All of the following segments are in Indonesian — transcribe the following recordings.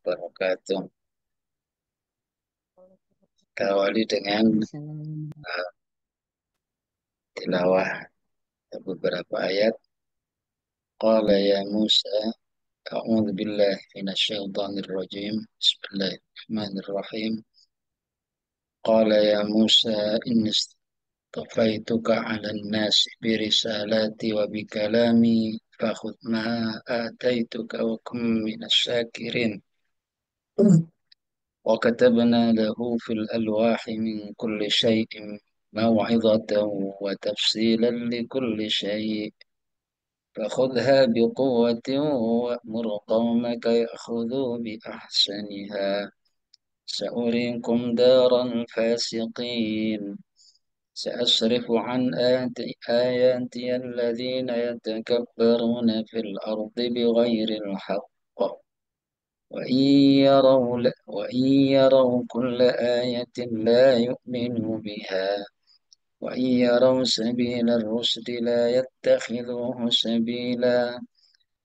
wabarakatuh. Kita awali dengan Waalaikumsalam. uh, tilawah beberapa ayat. Qala ya Musa, a'udzu billahi minasyaitonir rajim. Bismillahirrahmanirrahim. Qala ya Musa, inni istafaituka 'alan nasi birisalati wa bikalami fakhudh ma ataituka wa kum minasyakirin. وكتبنا له في الألواح من كل شيء موعظة وتفصيلا لكل شيء فخذها بقوة وأمر قومك يأخذوا بأحسنها سأريكم دار الفاسقين سأصرف عن آياتي الذين يتكبرون في الأرض بغير الحق وإن يروا كل آية لا يؤمنوا بها وإن يروا سبيل الرشد لا يتخذوه سبيلا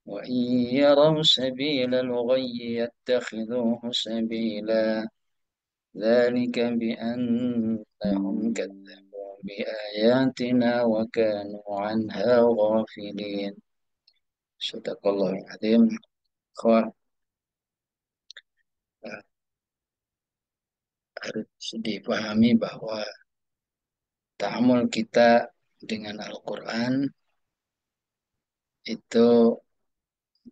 وإن يروا سبيل الغي يتخذوه سبيلا ذلك بأنهم كذبوا بآياتنا وكانوا عنها غافلين. صدق الله العظيم. Ikhwan, harus dipahami bahwa ta'amul kita dengan Al-Quran itu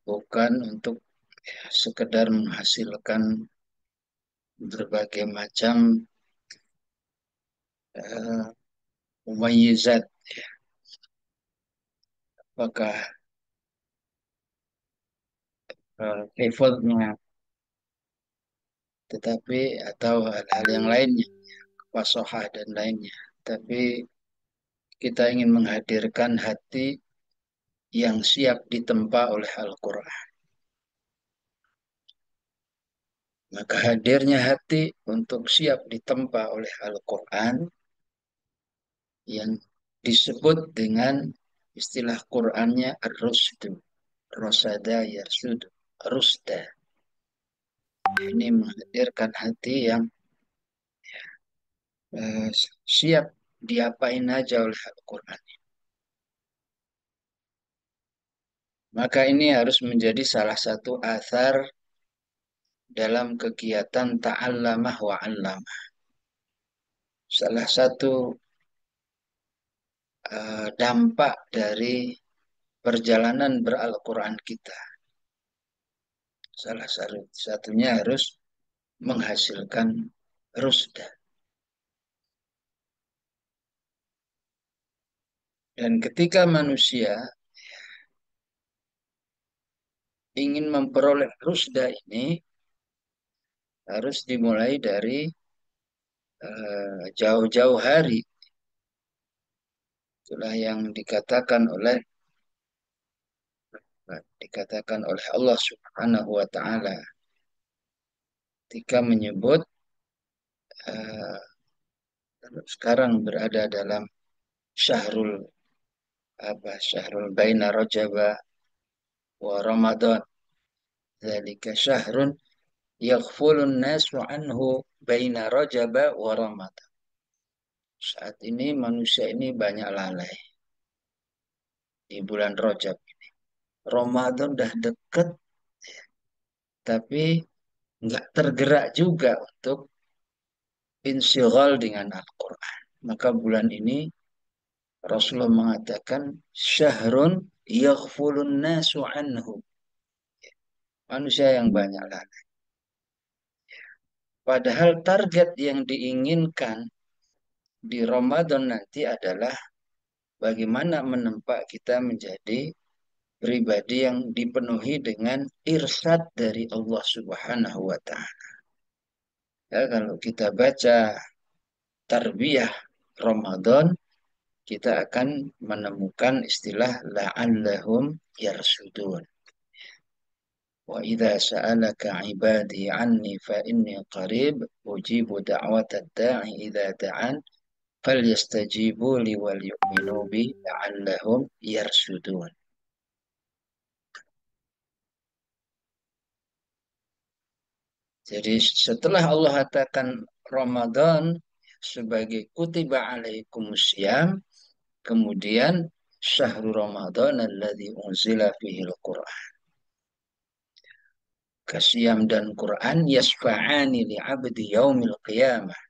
bukan untuk sekedar menghasilkan berbagai macam uh, mumayyizat, apakah levelnya, tetapi atau hal-hal yang lainnya, fasohah dan lainnya. Tapi kita ingin menghadirkan hati yang siap ditempa oleh Al-Quran. Maka hadirnya hati untuk siap ditempa oleh Al-Quran yang disebut dengan istilah Qur'annya ar-rusdu, rosada yarsudu, rusda. Ini menghadirkan hati yang eh, siap diapain aja oleh Al-Quran. Maka ini harus menjadi salah satu athar dalam kegiatan ta'allamah wa 'allamah. Salah satu dampak dari perjalanan ber-Al-Quran kita. Salah satunya harus menghasilkan rusda. Dan ketika manusia ingin memperoleh rusda ini, harus dimulai dari jauh-jauh hari. Itulah yang dikatakan oleh Allah Subhanahu wa taala ketika menyebut uh, sekarang berada dalam syahrul syahrul baina rajaba wa ramadan. Dzalika syahrun yaghfulun nasu anhu baina rajaba wa ramadan. Saat ini manusia ini banyak lalai di bulan Rajab ini. Ramadan dah deket, tapi nggak tergerak juga untuk insyghal dengan Al-Quran. Maka bulan ini Rasulullah mengatakan syahrun yaghfulun nasu anhu. Manusia yang banyak lalai. Padahal target yang diinginkan di Ramadan nanti adalah bagaimana menempa kita menjadi pribadi yang dipenuhi dengan irsyad dari Allah Subhanahu wa taala. Ya, kalau kita baca tarbiyah Ramadan, kita akan menemukan istilah la'allahum yarsudun. Wa idza sa'alaka 'ibadi 'anni fa inni qarib ujibu da'watad da'i idza da'an falyastajibu li wal yu'minu bi la'allahum yarsudun. Jadi setelah Allah katakan Ramadan sebagai kutiba alaikumusiyam, kemudian syahrul Ramadan alladzi unzila fihi al-Qur'an. Kasyam dan Quran yasfa'ani li'abdi yaumil qiyamah.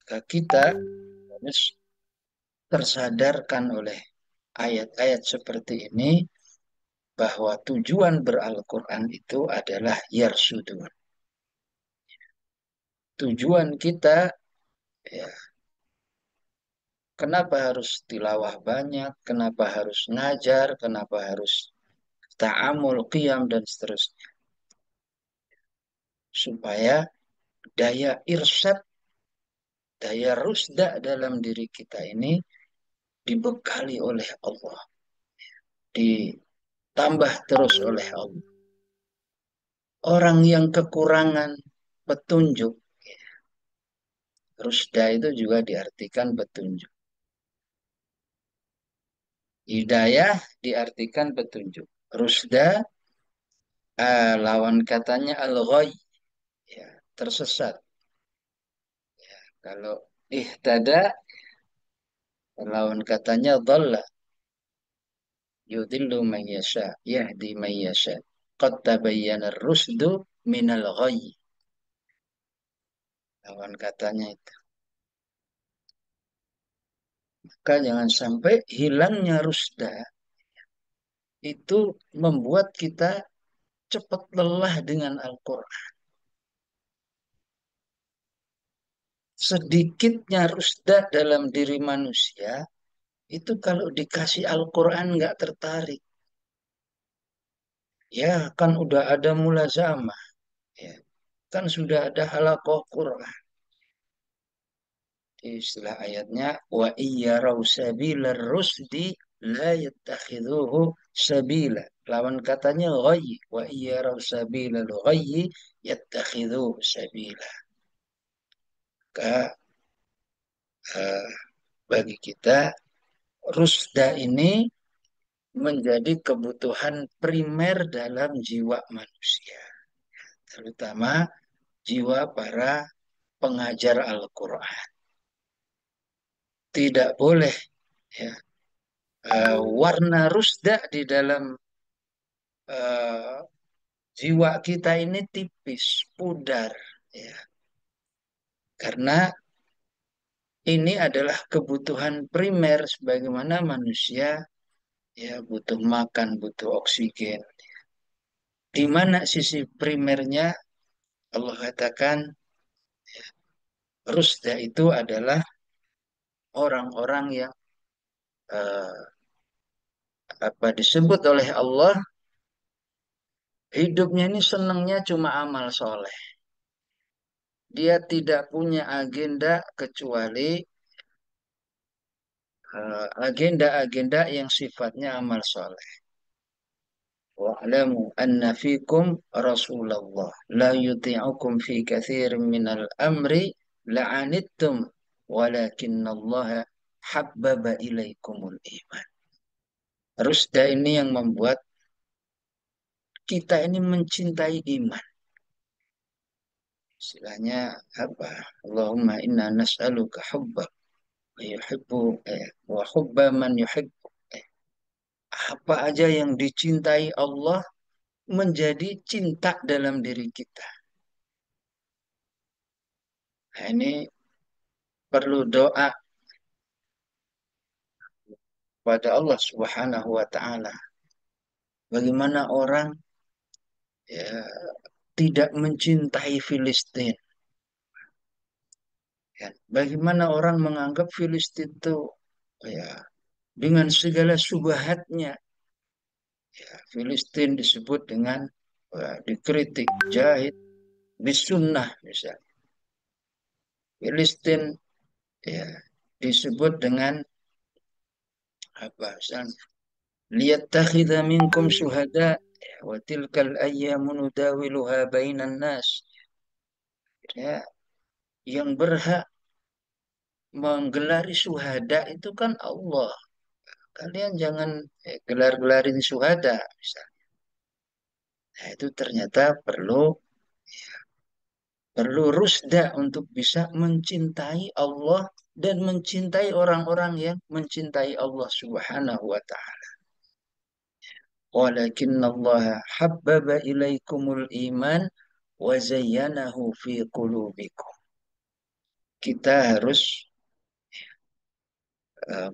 Kita harus tersadarkan oleh ayat-ayat seperti ini bahwa tujuan beral-Quran itu adalah yarsudun. Tujuan kita, ya, kenapa harus tilawah banyak, kenapa harus ngajar, kenapa harus ta'amul, qiyam, dan seterusnya. Supaya daya irsyad, daya rusda dalam diri kita ini dibekali oleh Allah, ditambah terus oleh Allah. Orang yang kekurangan petunjuk, rusda itu juga diartikan petunjuk. Hidayah diartikan petunjuk. Rusda, lawan katanya al-ghay, ya, tersesat. Kalau ihtada, lawan katanya dhalla, yudhillu man yasha, yahdi man yasha. Qad tabayyana ar-rusdu minal ghay. Lawan katanya itu. Maka jangan sampai hilangnya rusda itu membuat kita cepat lelah dengan Al-Quran. Sedikitnya rusda dalam diri manusia, itu kalau dikasih Al-Quran nggak tertarik. Ya, kan udah ada mulazamah. Ya, kan sudah ada halaqah Quran. Istilah ayatnya, wa iyyaraw sabilar rusdi la yattakhidhuhu sabila. Lawan katanya ghayy. Wa iyyaraw sabilal ghayyi yattakhidhuhu sabila. Maka eh, bagi kita rusda ini menjadi kebutuhan primer dalam jiwa manusia, terutama jiwa para pengajar Al-Quran. Tidak boleh, ya, warna rusda di dalam eh, jiwa kita ini tipis, pudar, ya, karena ini adalah kebutuhan primer sebagaimana manusia, ya, butuh makan, butuh oksigen. Di mana sisi primernya Allah katakan rusda itu adalah orang-orang yang eh, apa disebut oleh Allah hidupnya ini senangnya cuma amal soleh. Dia tidak punya agenda kecuali agenda-agenda yang sifatnya amal soleh. Wa'lamu anna fikum Rasulullah la yuti'ukum fi katsirin minal amri la'anittum walakinnallaha habbaba ilaikumul iman. Rusda ini yang membuat kita ini mencintai iman. Istilahnya apa? Allahumma inna nas'aluka hubbak wa yuhibbu wa hubba man yuhibbu. Apa aja yang dicintai Allah menjadi cinta dalam diri kita. Nah, ini perlu doa pada Allah Subhanahu wa taala. Bagaimana orang, ya, tidak mencintai Filistin. Ya. Bagaimana orang menganggap Filistin itu, ya, dengan segala subahatnya. Ya, Filistin disebut dengan, dikritik jahid bisunnah misalnya. Filistin, ya, disebut dengan apa misalnya liyattakhidha minkum syuhada wa tilkal ayyamu nudawiluha bainan nas. Ya, yang berhak menggelari syuhada itu kan Allah. Kalian jangan gelar-gelarin syuhada misalnya. Nah, itu ternyata perlu perlu rusda untuk bisa mencintai Allah dan mencintai orang-orang yang mencintai Allah Subhanahu wa taala. Walakinallaha habbaba ilaikumul iman wa zayyanahu fi qulubikum. Kita harus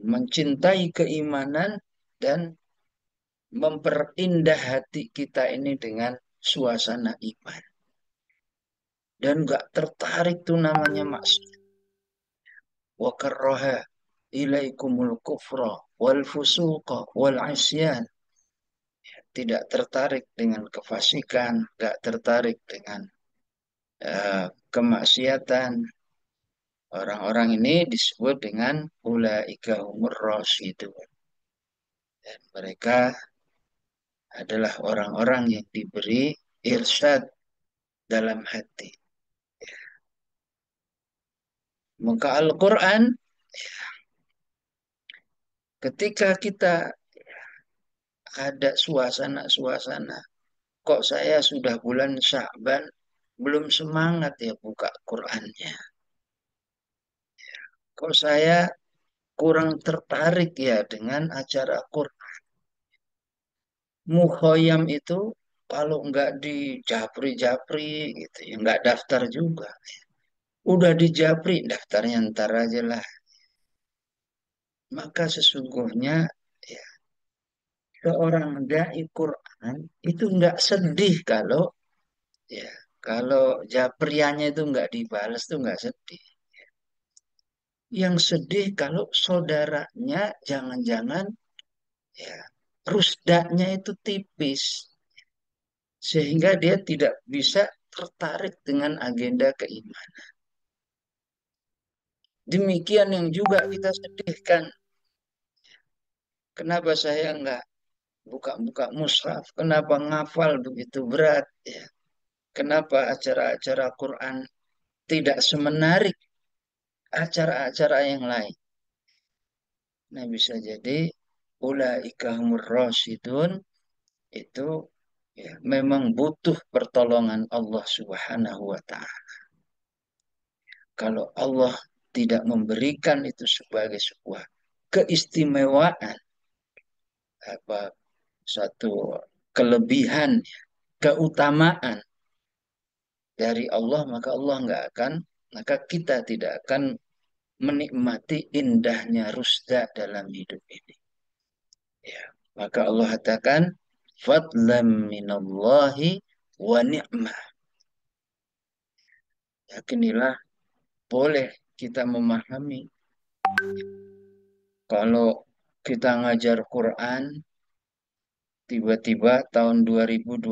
mencintai keimanan dan memperindah hati kita ini dengan suasana iman. Dan gak tertarik tuh namanya maksiat. Wa karraha ilaikumul kufra wal fusuqa wal asyan. Tidak tertarik dengan kefasikan, gak tertarik dengan kemaksiatan. Orang-orang ini disebut dengan ulaika humur rasyidun. Dan mereka adalah orang-orang yang diberi irsyad dalam hati. Maka Al-Quran ketika kita ada suasana-suasana, kok saya sudah bulan Sya'ban belum semangat ya buka Qurannya. Kok saya kurang tertarik ya dengan acara Quran. Mukhoyam itu kalau nggak di japri-japri gitu ya nggak daftar juga. Udah di japri daftarnya ntar aja lah. Maka sesungguhnya ya, seorang dai Quran itu nggak sedih kalau ya kalau japriannya itu nggak dibalas tuh nggak sedih. Yang sedih kalau saudaranya jangan-jangan ya rusdaknya itu tipis sehingga dia tidak bisa tertarik dengan agenda keimanan. Demikian yang juga kita sedihkan. Kenapa saya nggak buka-buka mushaf? Kenapa ngafal begitu berat? Ya. Kenapa acara-acara Quran tidak semenarik acara-acara yang lain? Nah, bisa jadi ulaika humur rasyidun itu ya, memang butuh pertolongan Allah Subhanahu wa taala. Kalau Allah tidak memberikan itu sebagai sebuah keistimewaan apa satu kelebihan keutamaan dari Allah maka Allah nggak akan maka kita tidak akan menikmati indahnya rusda dalam hidup ini. Ya, maka Allah katakan fadlam minallahi wa ni'mah. Yakinilah boleh kita memahami kalau kita ngajar Quran tiba-tiba tahun 2025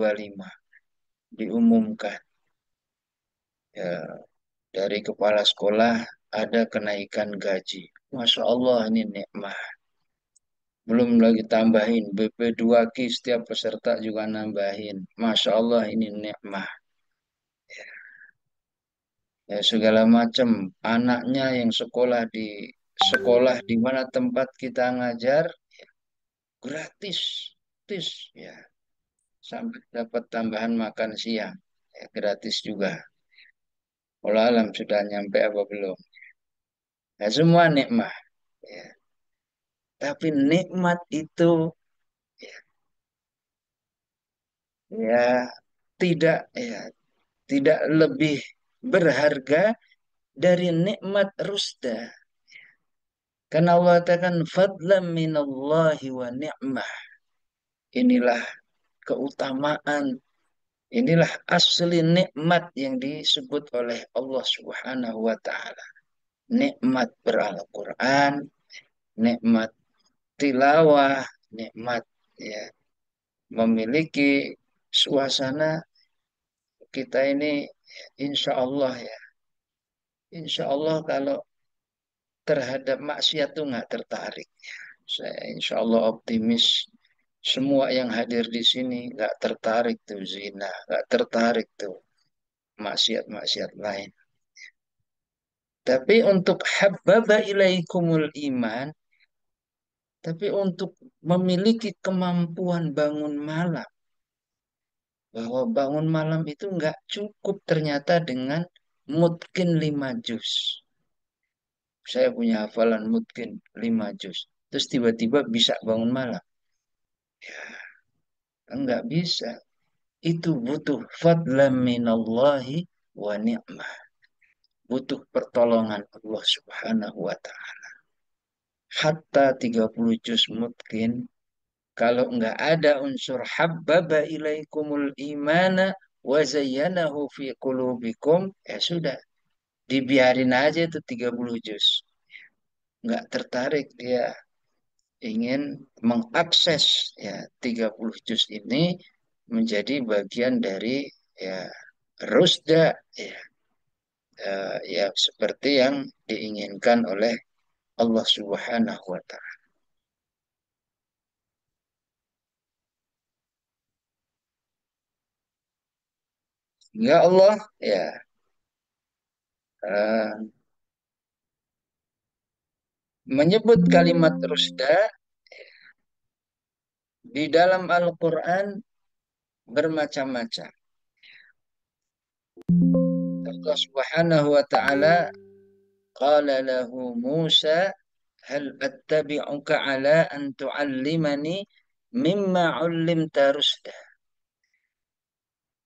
diumumkan ya dari kepala sekolah ada kenaikan gaji. Masya Allah ini nikmat. Belum lagi tambahin BP2K setiap peserta juga nambahin. Masya Allah ini nikmat. Ya segala macam anaknya yang sekolah di mana tempat kita ngajar gratis, gratis ya sampai dapat tambahan makan siang ya, gratis juga. Walau alam sudah nyampe apa belum? Nah, semua nikmat. Ya. Tapi nikmat itu ya tidak ya tidak lebih berharga dari nikmat rusda. Karena Allah katakan fadlan minallahi wa ni'mah. Inilah keutamaan, inilah asli nikmat yang disebut oleh Allah Subhanahu wa taala. Nikmat beral-Quran, nikmat tilawah, nikmat ya memiliki suasana kita ini insya Allah ya. Insya Allah kalau terhadap maksiat tuh nggak tertarik. Saya insya Allah optimis semua yang hadir di sini nggak tertarik tuh zina, nggak tertarik tuh maksiat-maksiat lain. Tapi untuk habbaba ilaikumul iman, tapi untuk memiliki kemampuan bangun malam, bahwa bangun malam itu nggak cukup ternyata dengan mungkin 5 juz. Saya punya hafalan mungkin 5 juz. Terus tiba-tiba bisa bangun malam. Enggak bisa. Itu butuh fadlan minallahi wa ni'mah. Butuh pertolongan Allah Subhanahu wa ta'ala. Hatta 30 juz mungkin kalau enggak ada unsur habbaba ilaikumul imana wa zayyanahu fi qulubikum, ya sudah, dibiarin aja itu 30 juz. Enggak tertarik dia ingin mengakses ya 30 juz ini menjadi bagian dari ya rusda ya, ya seperti yang diinginkan oleh Allah Subhanahu wa taala. Ya Allah ya eh, menyebut kalimat rusda di dalam Al-Qur'an bermacam-macam. Allah Subhanahu wa taala qala lahu Musa hal attabi'uka ala an tu'allimani mimma 'ullimta rusda.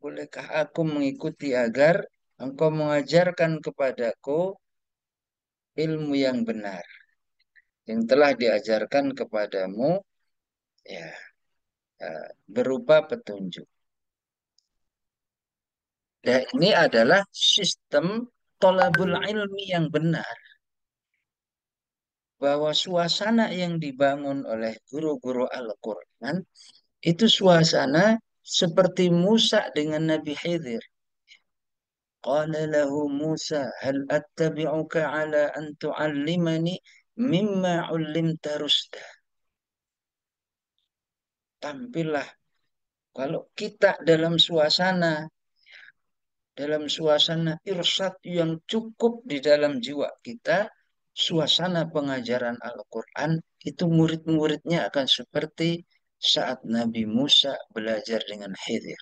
Bolehkah aku mengikuti agar engkau mengajarkan kepadaku ilmu yang benar yang telah diajarkan kepadamu ya berupa petunjuk. Dan ini adalah sistem tolabul ilmi yang benar bahwa suasana yang dibangun oleh guru-guru Al-Quran itu suasana seperti Musa dengan Nabi Khidir. Qala lahu Musa hal attabi'uka ala an tu'allimani mimma 'ullimta rusda. Tampillah kalau kita dalam suasana irsyad yang cukup di dalam jiwa kita, suasana pengajaran Al-Quran itu murid-muridnya akan seperti saat Nabi Musa belajar dengan Khidir.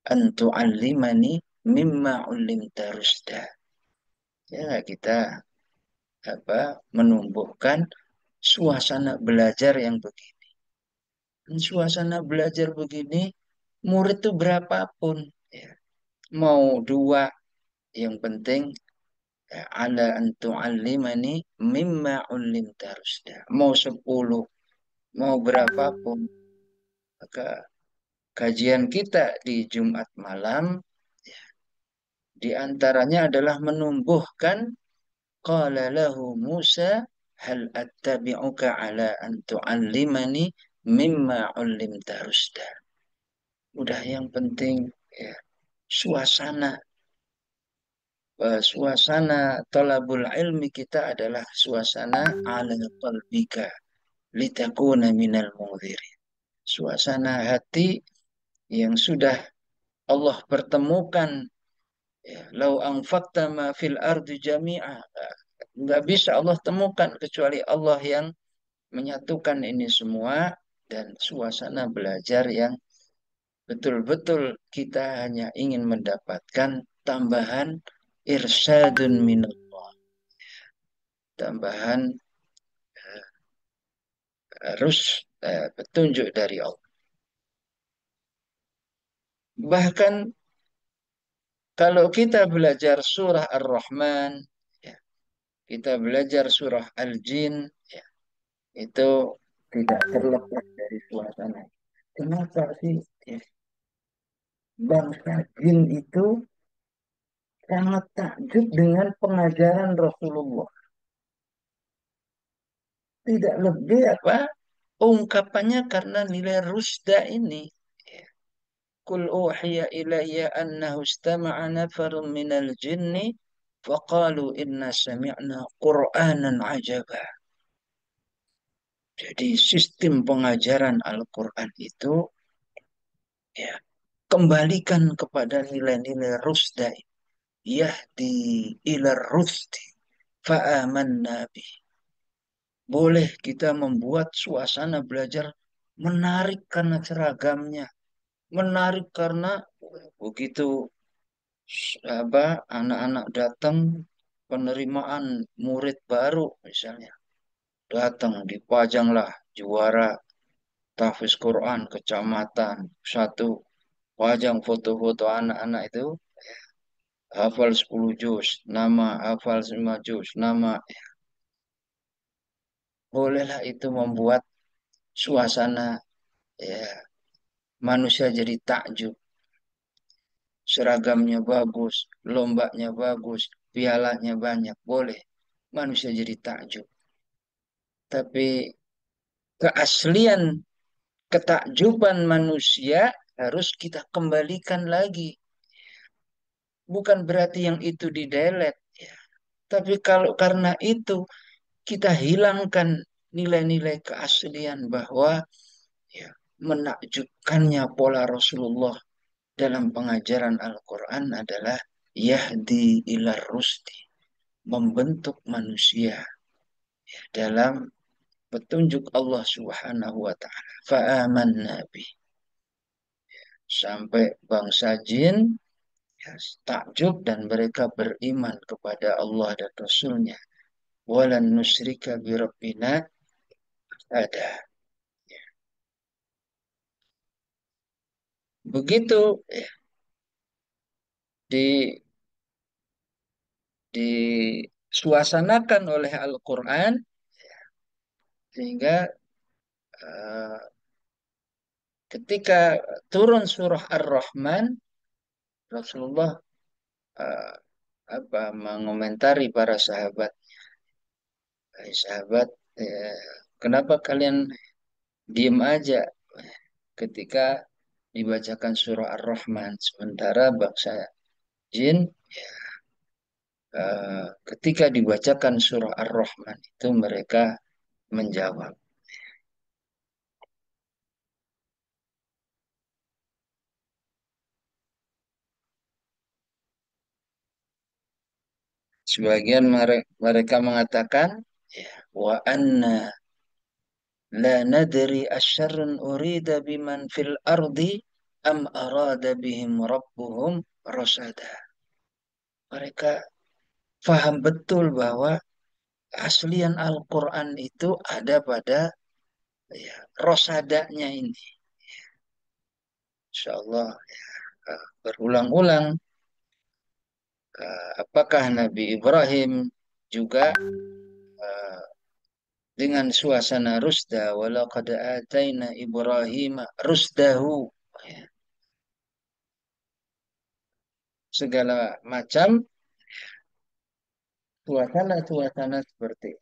Antu alimani mimma ulimta rusda. Ya, kita menumbuhkan suasana belajar yang begini. Dan suasana belajar begini, murid itu berapapun, ya. Mau dua, yang penting ala antu alimani mimma ulimta rusda. Mau 10, mau berapapun. Maka kajian kita di Jumat malam di antaranya adalah menumbuhkan qala lahu Musa hal attabi'uka ala an tu'allimani mimma 'ullimta rusda. Udah yang penting ya suasana suasana talabul ilmi kita adalah suasana ala qalbika litakuna minal munzirin. Suasana hati yang sudah Allah pertemukan. Ya, lau anfaqta ma fil ardi jami'a. Nggak bisa Allah temukan kecuali Allah yang menyatukan ini semua dan suasana belajar yang betul-betul kita hanya ingin mendapatkan tambahan irsyadun minallah. Tambahan harus petunjuk dari Allah. Bahkan kalau kita belajar surah Ar-Rahman, ya, kita belajar surah Al-Jin, ya, itu tidak terlepas dari suasana. Kenapa sih ya, bangsa jin itu sangat takjub dengan pengajaran Rasulullah? Tidak lebih ungkapannya karena nilai rusda ini. Ya. Kul uhiya ilayya annahu istama'a nafarun minal jinni faqalu inna sami'na Qur'anan ajaba. Jadi sistem pengajaran Al-Quran itu ya kembalikan kepada nilai-nilai rusda. Yahdi ila rusdi fa'aman nabi. Boleh kita membuat suasana belajar menarik karena seragamnya, Menarik karena begitu apa anak-anak datang penerimaan murid baru misalnya datang dipajanglah juara tahfiz Quran kecamatan satu pajang foto-foto anak-anak itu hafal 10 juz nama hafal 5 juz nama bolehlah itu membuat suasana ya manusia jadi takjub seragamnya bagus lombanya bagus pialanya banyak boleh manusia jadi takjub tapi keaslian ketakjuban manusia harus kita kembalikan lagi. Bukan berarti yang itu didelet. Ya. Tapi kalau karena itu kita hilangkan nilai-nilai keaslian bahwa ya, menakjubkannya pola Rasulullah dalam pengajaran Al-Quran adalah yahdi ilar rusdi. Membentuk manusia ya, dalam petunjuk Allah Subhanahu wa taala. Fa'aman nabi sampai bangsa jin ya, takjub dan mereka beriman kepada Allah dan Rasulnya. Walan nusrika birabbina ada. Begitu ya, di disuasanakan oleh Al-Quran sehingga eh, ketika turun surah Ar-Rahman Rasulullah eh, apa mengomentari para sahabat, "Hai sahabat, kenapa kalian diem aja ketika dibacakan surah Ar-Rahman sementara bangsa jin ketika dibacakan surah Ar-Rahman itu mereka menjawab. Sebagian mereka mengatakan ya, wa anna la nadri asyarrun urida biman fil ardi am arada bihim rabbuhum rasada. Mereka faham betul bahwa aslian Al-Quran itu ada pada ya, rosadanya ini. Insya Allah berulang-ulang apakah Nabi Ibrahim juga eh, dengan suasana rusda walaqad ataina Ibrahim rusdahu ya, segala macam suasana-suasana seperti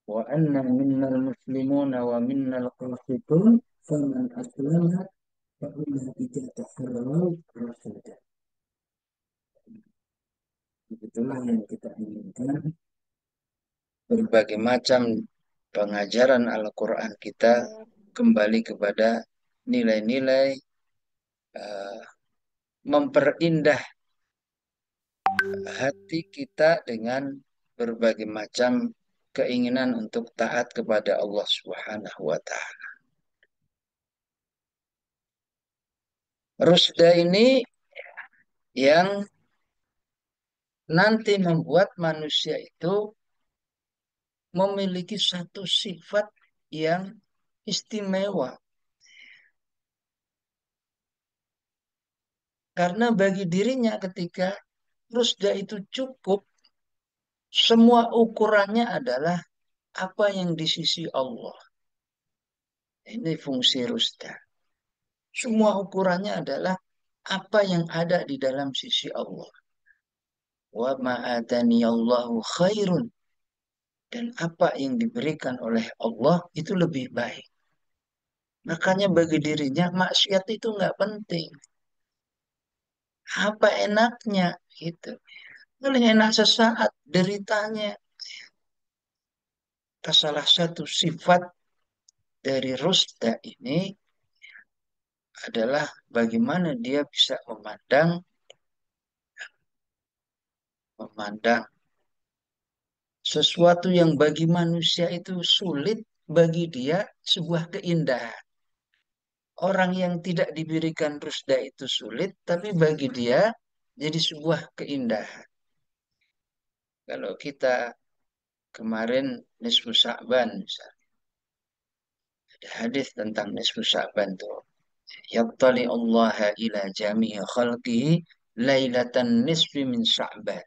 wa anna minnal muslimuna wa minnal qasitun faman aslama fa inna taharraw rasada. Itulah yang kita inginkan berbagai macam pengajaran Al-Quran kita kembali kepada nilai-nilai eh, memperindah hati kita dengan berbagai macam keinginan untuk taat kepada Allah Subhanahu wa taala. Rusda ini yang nanti membuat manusia itu memiliki satu sifat yang istimewa. Karena bagi dirinya ketika rusda itu cukup, semua ukurannya adalah apa yang di sisi Allah. Ini fungsi rusda. Semua ukurannya adalah apa yang ada di dalam sisi Allah. Wa ma'adaniyallahu khairun. Dan apa yang diberikan oleh Allah itu lebih baik. Makanya bagi dirinya maksiat itu nggak penting. Apa enaknya gitu. Paling enak sesaat deritanya. Salah satu sifat dari rusda ini adalah bagaimana dia bisa memandang sesuatu yang bagi manusia itu sulit bagi dia sebuah keindahan. Orang yang tidak diberikan rusda itu sulit, tapi bagi dia jadi sebuah keindahan. Kalau kita kemarin nisfu Sa'ban, misalnya, ada hadis tentang nisfu Sa'ban tuh. Yattali Allah ila jami'i khalqihi lailatan nisfi min Sa'ban.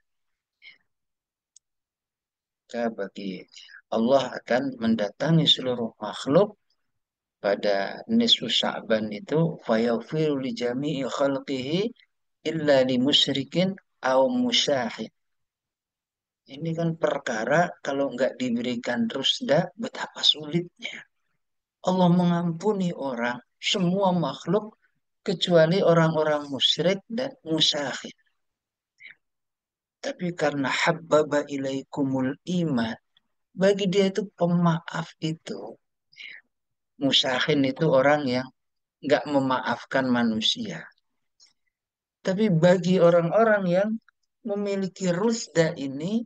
Maka bagi Allah akan mendatangi seluruh makhluk pada nisfu Sa'ban itu fayaghfiru li jami'i khalqihi illa li musyrikin aw musyahid. Ini kan perkara kalau nggak diberikan rusda betapa sulitnya. Allah mengampuni orang, semua makhluk kecuali orang-orang musyrik dan musyahid. Tapi karena habbaba ilaikumul iman, bagi dia itu pemaaf itu. Musahin itu orang yang nggak memaafkan manusia. Tapi bagi orang-orang yang memiliki rusda ini,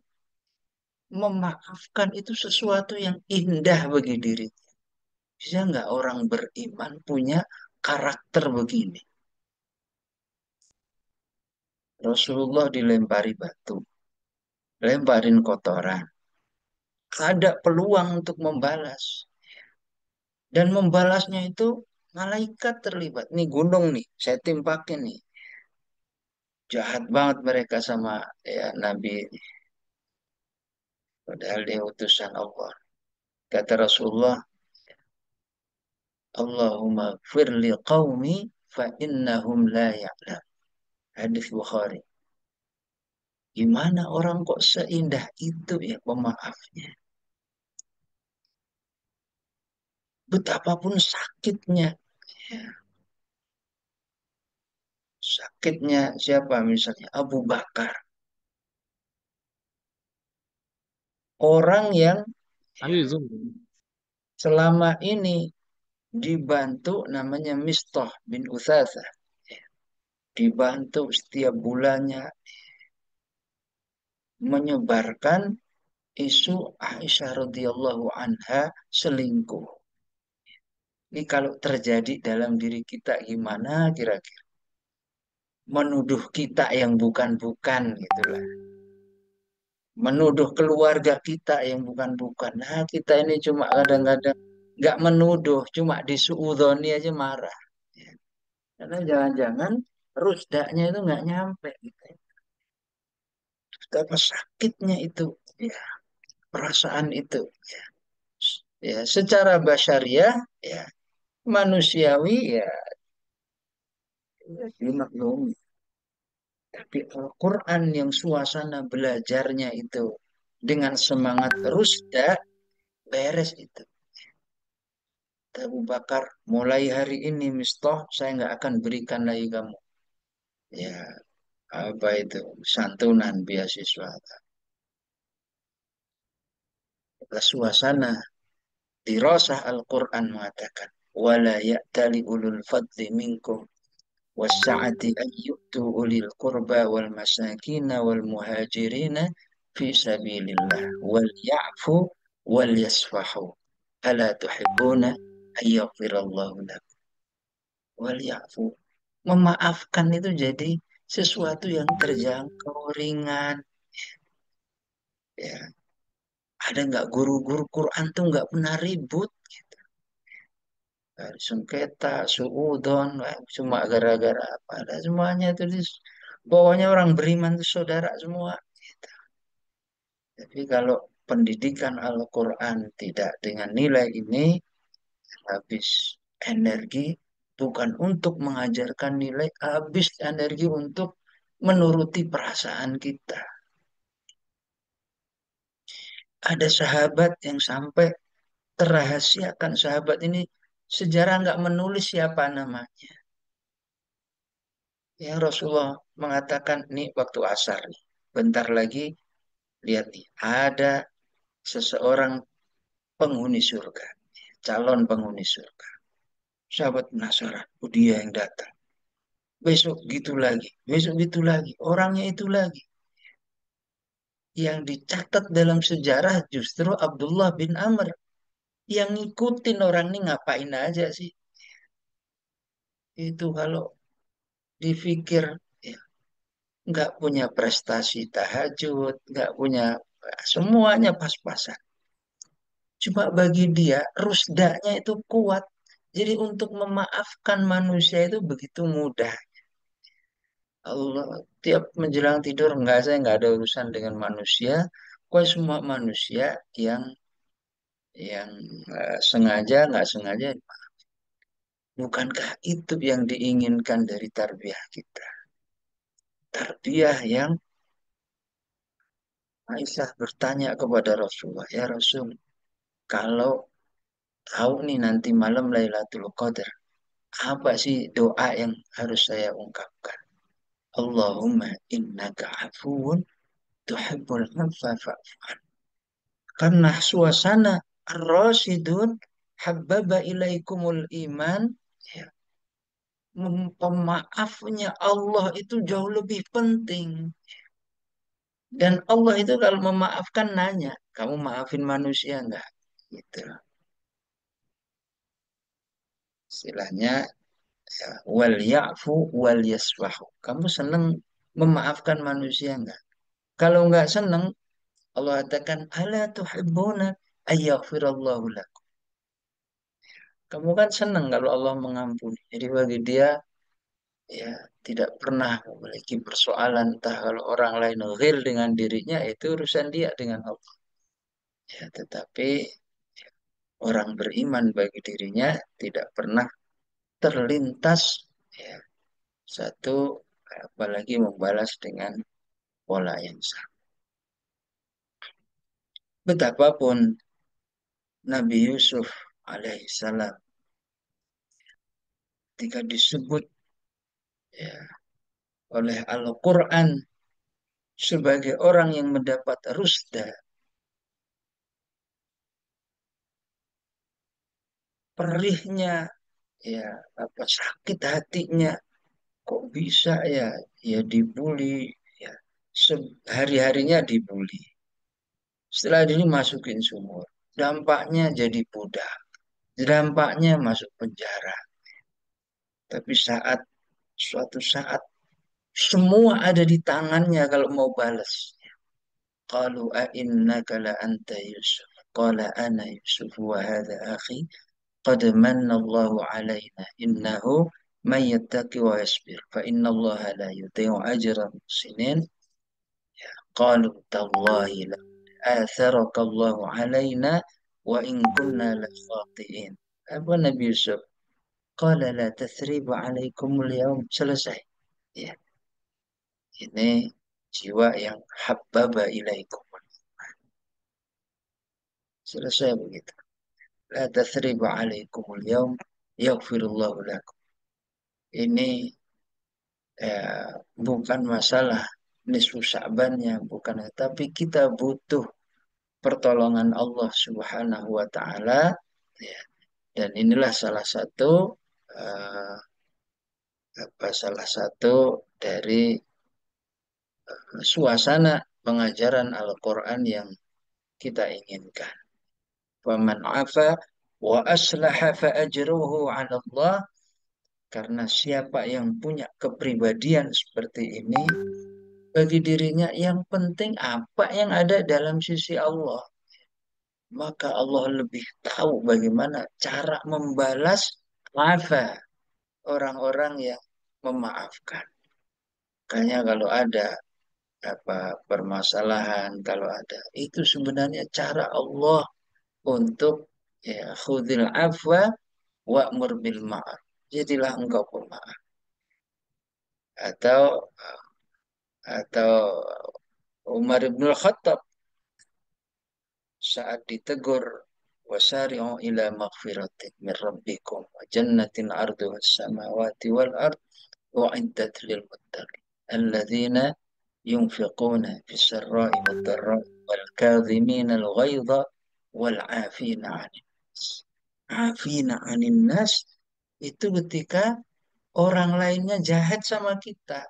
memaafkan itu sesuatu yang indah bagi diri. Bisa nggak orang beriman punya karakter begini? Rasulullah dilempari batu, lemparin kotoran. Ada peluang untuk membalas. Dan membalasnya itu malaikat terlibat. Nih gunung nih, saya timpakin nih. Jahat banget mereka sama ya Nabi. Padahal dia utusan Allah. Kata Rasulullah, Allahumma firli qawmi fa innahum la ya'lam. Hadis Bukhari. Gimana orang kok seindah itu ya pemaafnya. Betapapun sakitnya. Ya, sakitnya siapa misalnya? Abu Bakar. Orang yang Ayo Zoom. selama ini dibantu namanya Mistah bin Utsatsa. Dibantu setiap bulannya menyebarkan isu Aisyah radhiyallahu anha selingkuh. Ini kalau terjadi dalam diri kita gimana kira-kira? Menuduh kita yang bukan-bukan gitulah. Menuduh keluarga kita yang bukan-bukan. Nah, kita ini cuma kadang-kadang nggak menuduh, cuma disuudoni aja marah. Ya. Karena jangan-jangan rusdaknya itu nggak nyampe gitu. Betapa sakitnya itu, ya, perasaan itu. Ya, secara basyariah, ya, manusiawi, ya, ya dimaklumi. Tapi Al-Quran yang suasana belajarnya itu dengan semangat rusda, beres itu. Abu Bakar, mulai hari ini, Mistoh, saya nggak akan berikan lagi kamu. Ya, apa itu? Santunan beasiswa. Suasana dirasah Al-Quran mengatakan, wala ya'tali ulul fadli minkum والسعة أن يؤتوا أولي القربى والمساكين والمهاجرين في سبيل الله وليعفوا وليصفحوا ألا تحبون أن يغفر الله لكم وليعفوا. Memaafkan itu jadi sesuatu yang terjangkau ringan. Ya, ada nggak guru-guru Quran tuh nggak pernah ribut. Sengketa, suudon, cuma gara-gara apa? Ada semuanya itu bawahnya orang beriman itu saudara semua. Gitu. Tapi kalau pendidikan Al-Quran tidak dengan nilai ini, habis energi bukan untuk mengajarkan nilai, habis energi untuk menuruti perasaan kita. Ada sahabat yang sampai terahasiakan sahabat ini sejarah nggak menulis siapa namanya. Ya Rasulullah mengatakan nih waktu asar nih. Bentar lagi lihat nih ada seseorang penghuni surga, calon penghuni surga. Sahabat penasaran, oh dia yang datang. Besok gitu lagi, besok gitu lagi, orangnya itu lagi. Yang dicatat dalam sejarah justru Abdullah bin Amr yang ngikutin orang ini ngapain aja sih. itu kalau dipikir ya, nggak punya prestasi tahajud, nggak punya semuanya pas-pasan. Cuma bagi dia rusdanya itu kuat. Jadi untuk memaafkan manusia itu begitu mudah. Allah tiap menjelang tidur enggak, saya nggak ada urusan dengan manusia. Kok semua manusia yang yang sengaja nggak sengaja, bukankah itu yang diinginkan dari tarbiyah kita? Tarbiyah yang Aisyah bertanya kepada Rasulullah, ya Rasul, kalau tahu nih nanti malam Lailatul Qadar, apa sih doa yang harus saya ungkapkan? Allahumma innaka afuun tuhibbul afwa fa'fu anni. Karena suasana ar-rasyidun habbaba ilaikumul iman, ya, pemaafnya Allah itu jauh lebih penting. Dan Allah itu kalau memaafkan nanya, kamu maafin manusia enggak? Gitu. Istilahnya ya, wal ya'fu wal yasfahu. Kamu senang memaafkan manusia enggak? Kalau enggak senang, Allah katakan ala tuhibbuna ayyaghfirallahu lakum. Kamu kan senang kalau Allah mengampuni. Jadi bagi dia ya tidak pernah memiliki persoalan entah kalau orang lain ghil dengan dirinya itu urusan dia dengan Allah. Ya, tetapi orang beriman bagi dirinya tidak pernah terlintas ya, satu apalagi membalas dengan pola yang sama. Betapapun Nabi Yusuf alaihissalam ketika disebut ya, oleh Al-Quran sebagai orang yang mendapat rusda, perihnya ya apa sakit hatinya, kok bisa ya ya dibully ya hari-harinya dibully. Setelah ini masukin sumur, dampaknya jadi budak, dampaknya masuk penjara. Tapi suatu saat semua ada di tangannya kalau mau balas. Qalu a innaka la anta Yusuf. Qala ana Yusuf wa hadha akhi. Qad manna Allahu alaina innahu man yattaqi wa yasbir fa inna Allah la yudhi'u ajra muhsinin. Qalu tallahi la atharaka Allahu alaina wa in kunna la khati'in. Apa Nabi Yusuf? Qala la tathriba alaikumul yaum. Selesai. Ya, ini jiwa yang habbaba ilaikum. Selesai begitu. La tathriba alaikumul yaum yaghfirullahu lakum. Ini bukan masalah nisfu Sya'bannya, bukan, tapi kita butuh pertolongan Allah Subhanahu wa taala ya. Dan inilah salah satu eh, salah satu dari suasana pengajaran Al-Qur'an yang kita inginkan. Faman afa wa aslaha fa ajruhu 'ala Allah. Karena siapa yang punya kepribadian seperti ini, bagi dirinya yang penting apa yang ada dalam sisi Allah. Maka Allah lebih tahu bagaimana cara membalas afa orang-orang yang memaafkan. Makanya kalau ada apa permasalahan, kalau ada itu sebenarnya cara Allah untuk ya khudil afwa wa'mur bil ma'ruf. Jadilah engkau pemaaf. Atau Umar bin Khattab saat ditegur wasari'u ila maghfiratin min rabbikum wa jannatin arduha as-samawati wal ard u'iddat lil muttaqin alladzina yunfiquna fis sarra'i wad dharra'i wal kadhimina al ghaidha wal 'afina 'anil nas. 'Afina 'anil nas itu ketika orang lainnya jahat sama kita.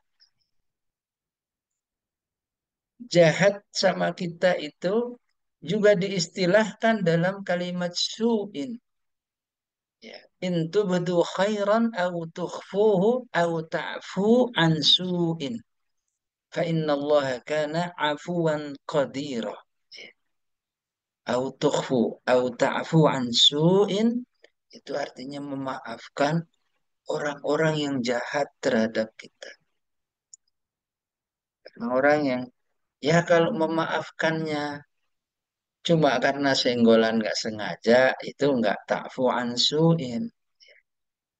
Jahat sama kita itu juga diistilahkan dalam kalimat su'in. Ya. in tubdu khairan aw tukhfuhu aw ta'fu an su'in fa innallaha kana afuwan qadira. Au tukhfu au ta'fu an su'in itu artinya memaafkan orang-orang yang jahat terhadap kita. Orang yang ya kalau memaafkannya cuma karena senggolan nggak sengaja itu nggak ta'fu an su'in.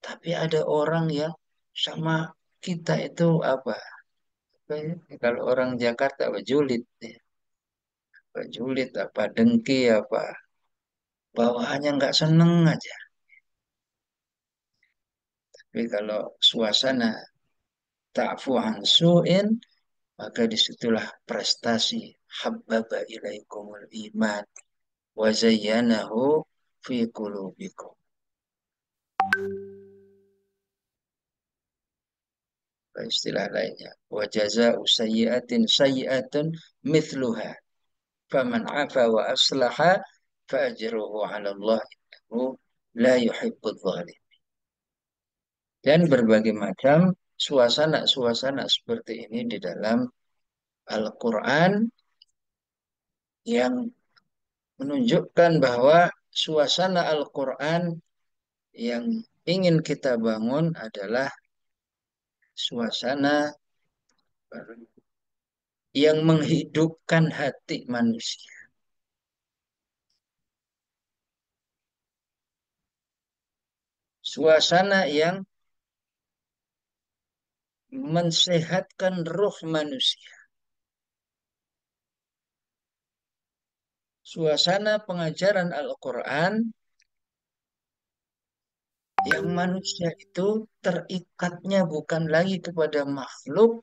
Tapi ada orang yang sama kita itu apa ya? Kalau orang Jakarta apa julid, ya. Apa julid, apa dengki, apa bawaannya nggak seneng aja. Tapi kalau suasana ta'fu an su'in, maka disitulah prestasi habbaba ilaikumul iman wa zayyanahu fi qulubikum. Istilah lainnya wa jazaa'u sayyi'atin sayyi'atun mithluha faman 'afa wa aslaha fa ajruhu 'ala Allah innahu la yuhibbudz zalim. Dan berbagai macam suasana-suasana seperti ini di dalam Al-Quran yang menunjukkan bahwa suasana Al-Quran yang ingin kita bangun adalah suasana yang menghidupkan hati manusia. Suasana yang mensehatkan ruh manusia. Suasana pengajaran Al-Quran yang manusia itu terikatnya bukan lagi kepada makhluk,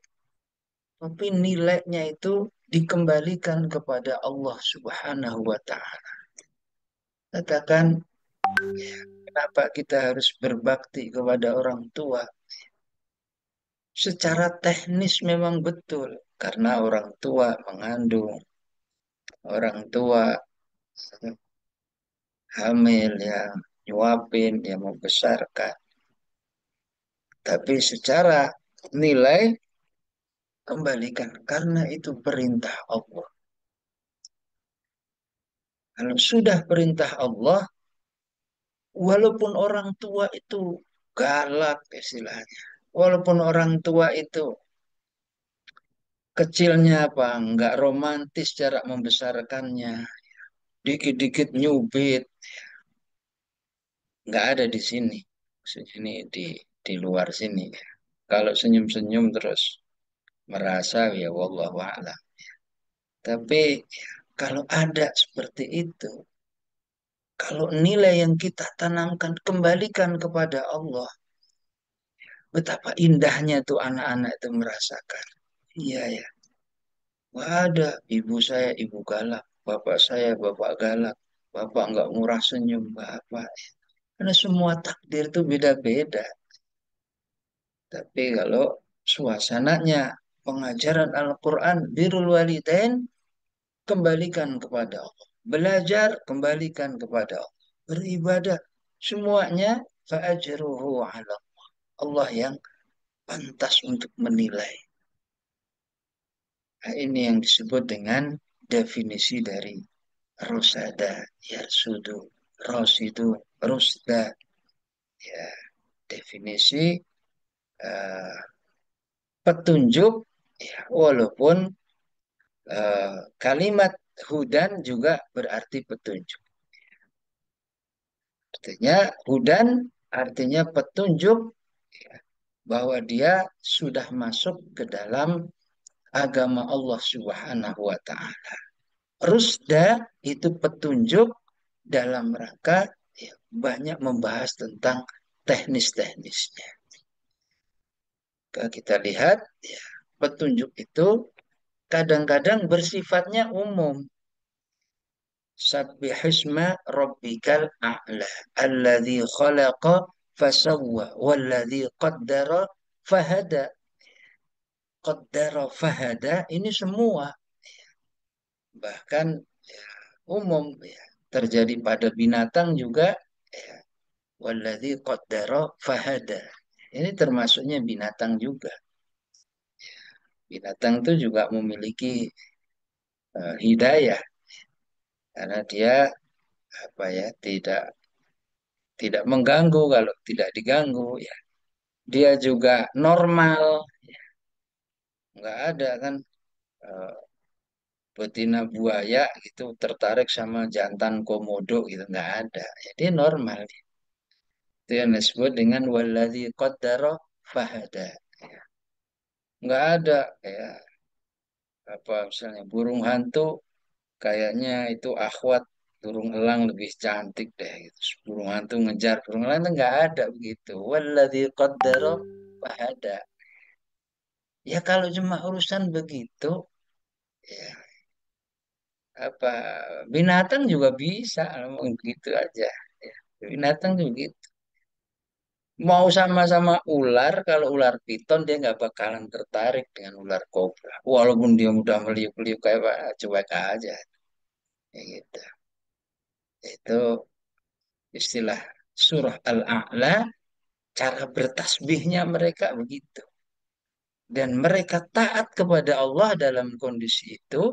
tapi nilainya itu dikembalikan kepada Allah Subhanahu wa Ta'ala. Katakan, kenapa kita harus berbakti kepada orang tua? Secara teknis memang betul, karena orang tua mengandung, orang tua hamil, yang nyuapin, yang membesarkan. Tapi secara nilai, kembalikan, karena itu perintah Allah. Kalau sudah perintah Allah, walaupun orang tua itu galak istilahnya, walaupun orang tua itu kecilnya nggak romantis cara membesarkannya, dikit-dikit nyubit, nggak ada di sini. Sini di luar sini. Kalau senyum-senyum terus merasa ya wallahu a'lam. Tapi kalau ada seperti itu, kalau nilai yang kita tanamkan kembalikan kepada Allah, betapa indahnya tuh anak-anak itu merasakan. Iya ya, wah ada ibu saya ibu galak, bapak saya bapak galak, bapak nggak murah senyum, bapak. Karena semua takdir itu beda-beda. Tapi kalau suasananya pengajaran Al-Quran, birrul walidain, kembalikan kepada Allah. Belajar, kembalikan kepada Allah. Beribadah, semuanya fa'ajruhu ala Allah yang pantas untuk menilai. Nah, ini yang disebut dengan definisi dari Rosada, Yarsudu, Rosidu, Rusda. Ya, definisi eh, petunjuk, ya, walaupun kalimat hudan juga berarti petunjuk. Artinya hudan artinya petunjuk, ya, bahwa dia sudah masuk ke dalam agama Allah Subhanahu wa Ta'ala. Rusda itu petunjuk dalam rangka, ya, banyak membahas tentang teknis-teknisnya. Kalau kita lihat, ya, petunjuk itu kadang-kadang bersifatnya umum. Sabbihisma rabbikal a'la alladzi khalaqa fasawwa walladzi qaddara fahada. Qaddara fahada ini semua bahkan, ya, umum, ya, terjadi pada binatang juga, ya. Walladzi qaddara fahada. Ini termasuknya binatang juga. Binatang itu juga memiliki hidayah karena dia apa ya tidak mengganggu kalau tidak diganggu ya. Dia juga normal, nggak ada kan eh, betina buaya gitu tertarik sama jantan komodo gitu nggak ada. Ya, dia normal. Itu yang disebut dengan waladzi qaddara fahada. Ya, nggak ada kayak apa misalnya burung hantu kayaknya itu akhwat burung elang lebih cantik deh gitu. Burung hantu ngejar burung elang itu nggak ada begitu. Waladzi qaddara fahada. Ya kalau cuma urusan begitu ya apa binatang juga bisa ngomong gitu aja. Ya, binatang juga gitu. Mau sama-sama ular, kalau ular piton dia nggak bakalan tertarik dengan ular kobra. Walaupun dia udah meliuk-liuk kayak apa, cuek aja. Ya gitu. Itu istilah surah Al-A'la, cara bertasbihnya mereka begitu. Dan mereka taat kepada Allah dalam kondisi itu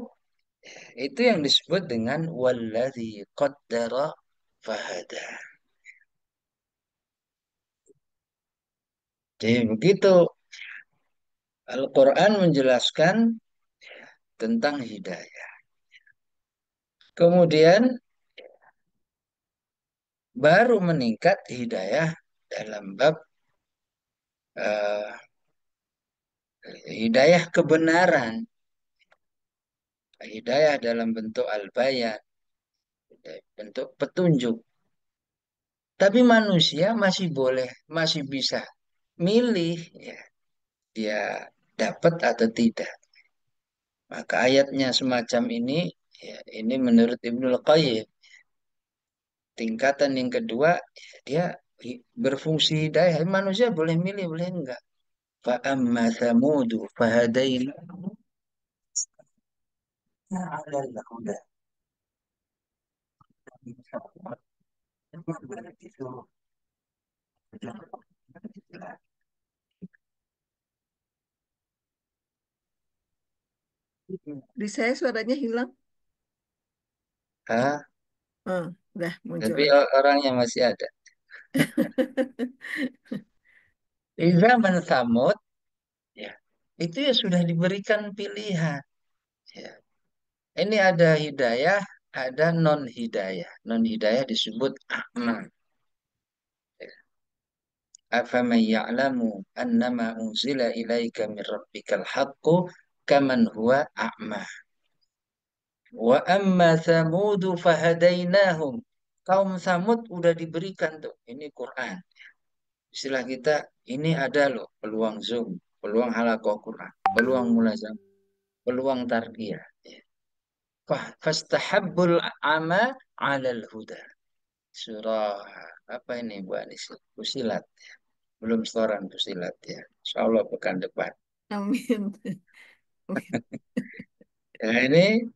yang disebut dengan walladzi qaddara fahada. Jadi begitu Al-Quran menjelaskan tentang hidayah. Kemudian baru meningkat hidayah dalam bab eh, hidayah kebenaran, hidayah dalam bentuk al-bayan, bentuk petunjuk. Tapi manusia masih boleh, masih bisa milih ya, dia dapat atau tidak. Maka ayatnya semacam ini, ya, ini menurut Ibnul Qayyim, tingkatan yang kedua, ya, dia berfungsi hidayah. Manusia boleh milih, boleh enggak. فأما ثمود فهديناهم على الهدى Di saya suaranya hilang. Ah, Udah muncul tapi lagi. orangnya masih ada. Di zaman Thamud, ya, itu ya sudah diberikan pilihan. Ya. Ini ada hidayah, ada non hidayah. Non hidayah disebut a'ma. أفمن يعلم أنما أنزل إليك من ربك الحق كمن هو أعمى wa amma samudu fahadainahum. Kaum Samud udah diberikan tuh. Ini Quran. Istilah kita, ini ada loh peluang Zoom, peluang halaqah Quran, peluang mulazam, peluang tarbiyah. Fastahabbul ama 'alal huda. Surah apa ini Bu Anis? Fusilat. Belum setoran Fusilat ya. Insyaallah pekan depan. Amin. Ya ini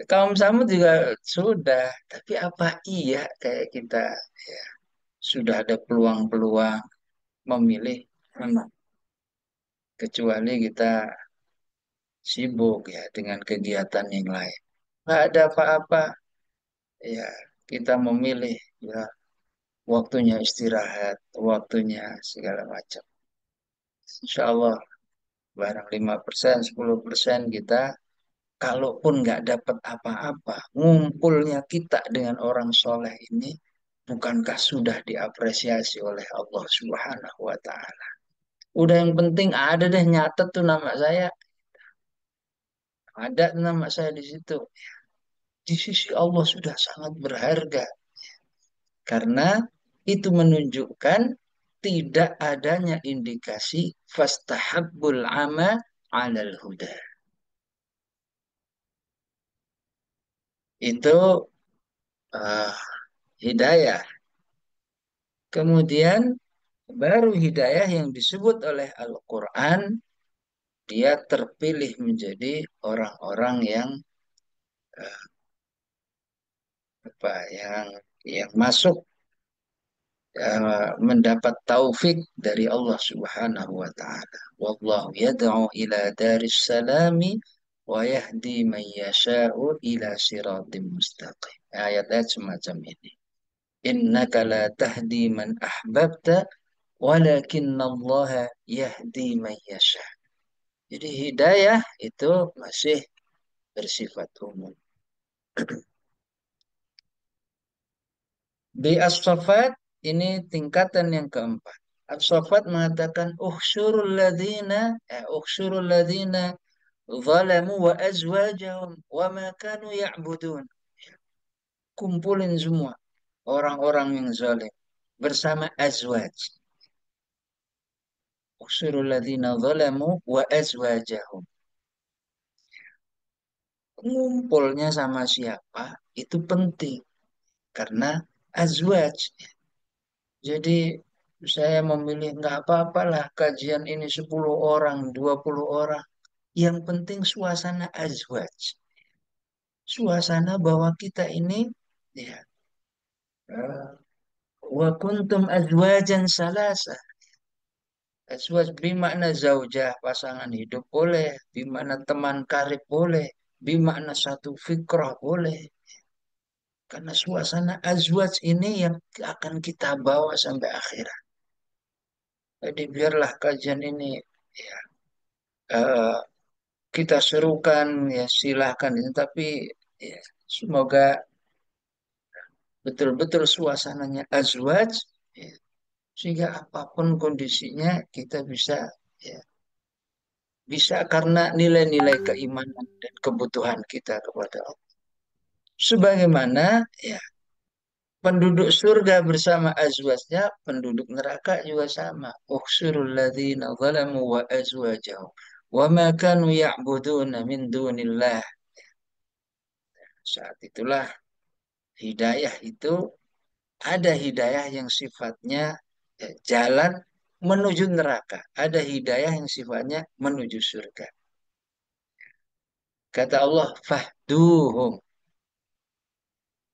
kaum Samud juga sudah, tapi apa iya kayak kita ya, sudah ada peluang-peluang memilih mana, kecuali kita sibuk ya dengan kegiatan yang lain. Nggak ada apa-apa ya kita memilih ya waktunya istirahat, waktunya segala macam. Insya Allah barang 5%, 10% kita kalaupun nggak dapat apa-apa, ngumpulnya kita dengan orang soleh ini bukankah sudah diapresiasi oleh Allah Subhanahu wa Ta'ala? Udah yang penting ada deh nyatet tuh nama saya, ada tuh nama saya di situ. Di sisi Allah sudah sangat berharga karena itu menunjukkan tidak adanya indikasi fastahabbul ama alal huda. Itu uh, hidayah. Kemudian baru hidayah yang disebut oleh Al-Quran, dia terpilih menjadi orang-orang yang apa yang masuk mendapat taufik dari Allah Subhanahu wa taala. Wallahu yad'u ila daris salami wa yahdi man yasha'u ila siratim mustaqim. Ayat-ayat semacam ini. Innaka la tahdi man ahbabta walakinna Allah yahdi man yasha. Jadi hidayah itu masih bersifat umum. Di as-saffat ini tingkatan yang keempat. As-saffat mengatakan uhsyurul ladzina zalamu wa azwajahum wa ma kanu ya'budun. Kumpulin semua orang-orang yang zalim bersama azwaj. Uhsyurul ladzina zalamu wa azwajahum. Ngumpulnya sama siapa itu penting karena azwaj. Jadi saya memilih nggak apa-apalah kajian ini 10 orang, 20 orang. Yang penting suasana azwaj. Suasana bahwa kita ini ya eh, wa kuntum azwajan salasa. Azwaj bermakna zaujah, pasangan hidup boleh, bermakna teman karib boleh, bermakna satu fikrah boleh. Karena suasana azwaj ini yang akan kita bawa sampai akhirat. Jadi biarlah kajian ini ya, eh, kita serukan ya silahkan, tapi ya, semoga betul-betul suasananya azwaj ya, sehingga apapun kondisinya kita bisa ya, bisa karena nilai-nilai keimanan dan kebutuhan kita kepada Allah. Sebagaimana ya penduduk surga bersama azwajnya, penduduk neraka juga sama. Ukhsirul ladzina zalamu wa azwajahum wa ma kanu ya'buduna min dunillah. Saat itulah hidayah itu ada hidayah yang sifatnya jalan menuju neraka. Ada hidayah yang sifatnya menuju surga. Kata Allah, fahduhum,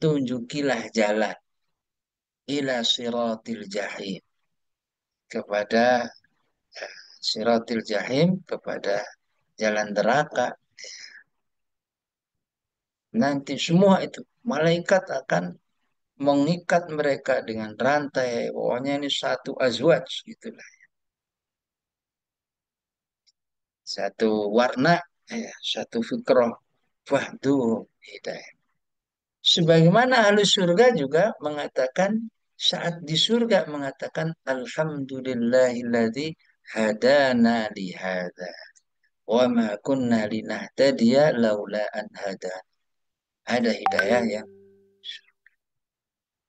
tunjukilah jalan ila siratil jahim. Kepada siratil jahim, kepada jalan neraka. Nanti semua itu, malaikat akan mengikat mereka dengan rantai. Pokoknya ini satu azwaj, gitulah. Satu warna, satu fikrah. Fahduhum, hidayah. Sebagaimana ahli surga juga mengatakan saat di surga mengatakan alhamdulillahilladzi hadana li hadza wa ma kunna linahtadiya laula an hada. Ada hidayah yang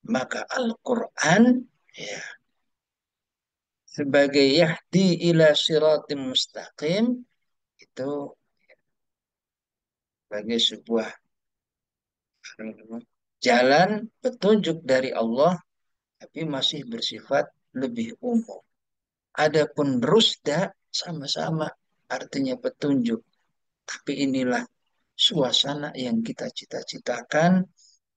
maka Al-Qur'an ya sebagai yahdi ila siratim mustaqim itu sebagai sebuah jalan petunjuk dari Allah tapi masih bersifat lebih umum. Adapun rusda sama-sama artinya petunjuk. Tapi inilah suasana yang kita cita-citakan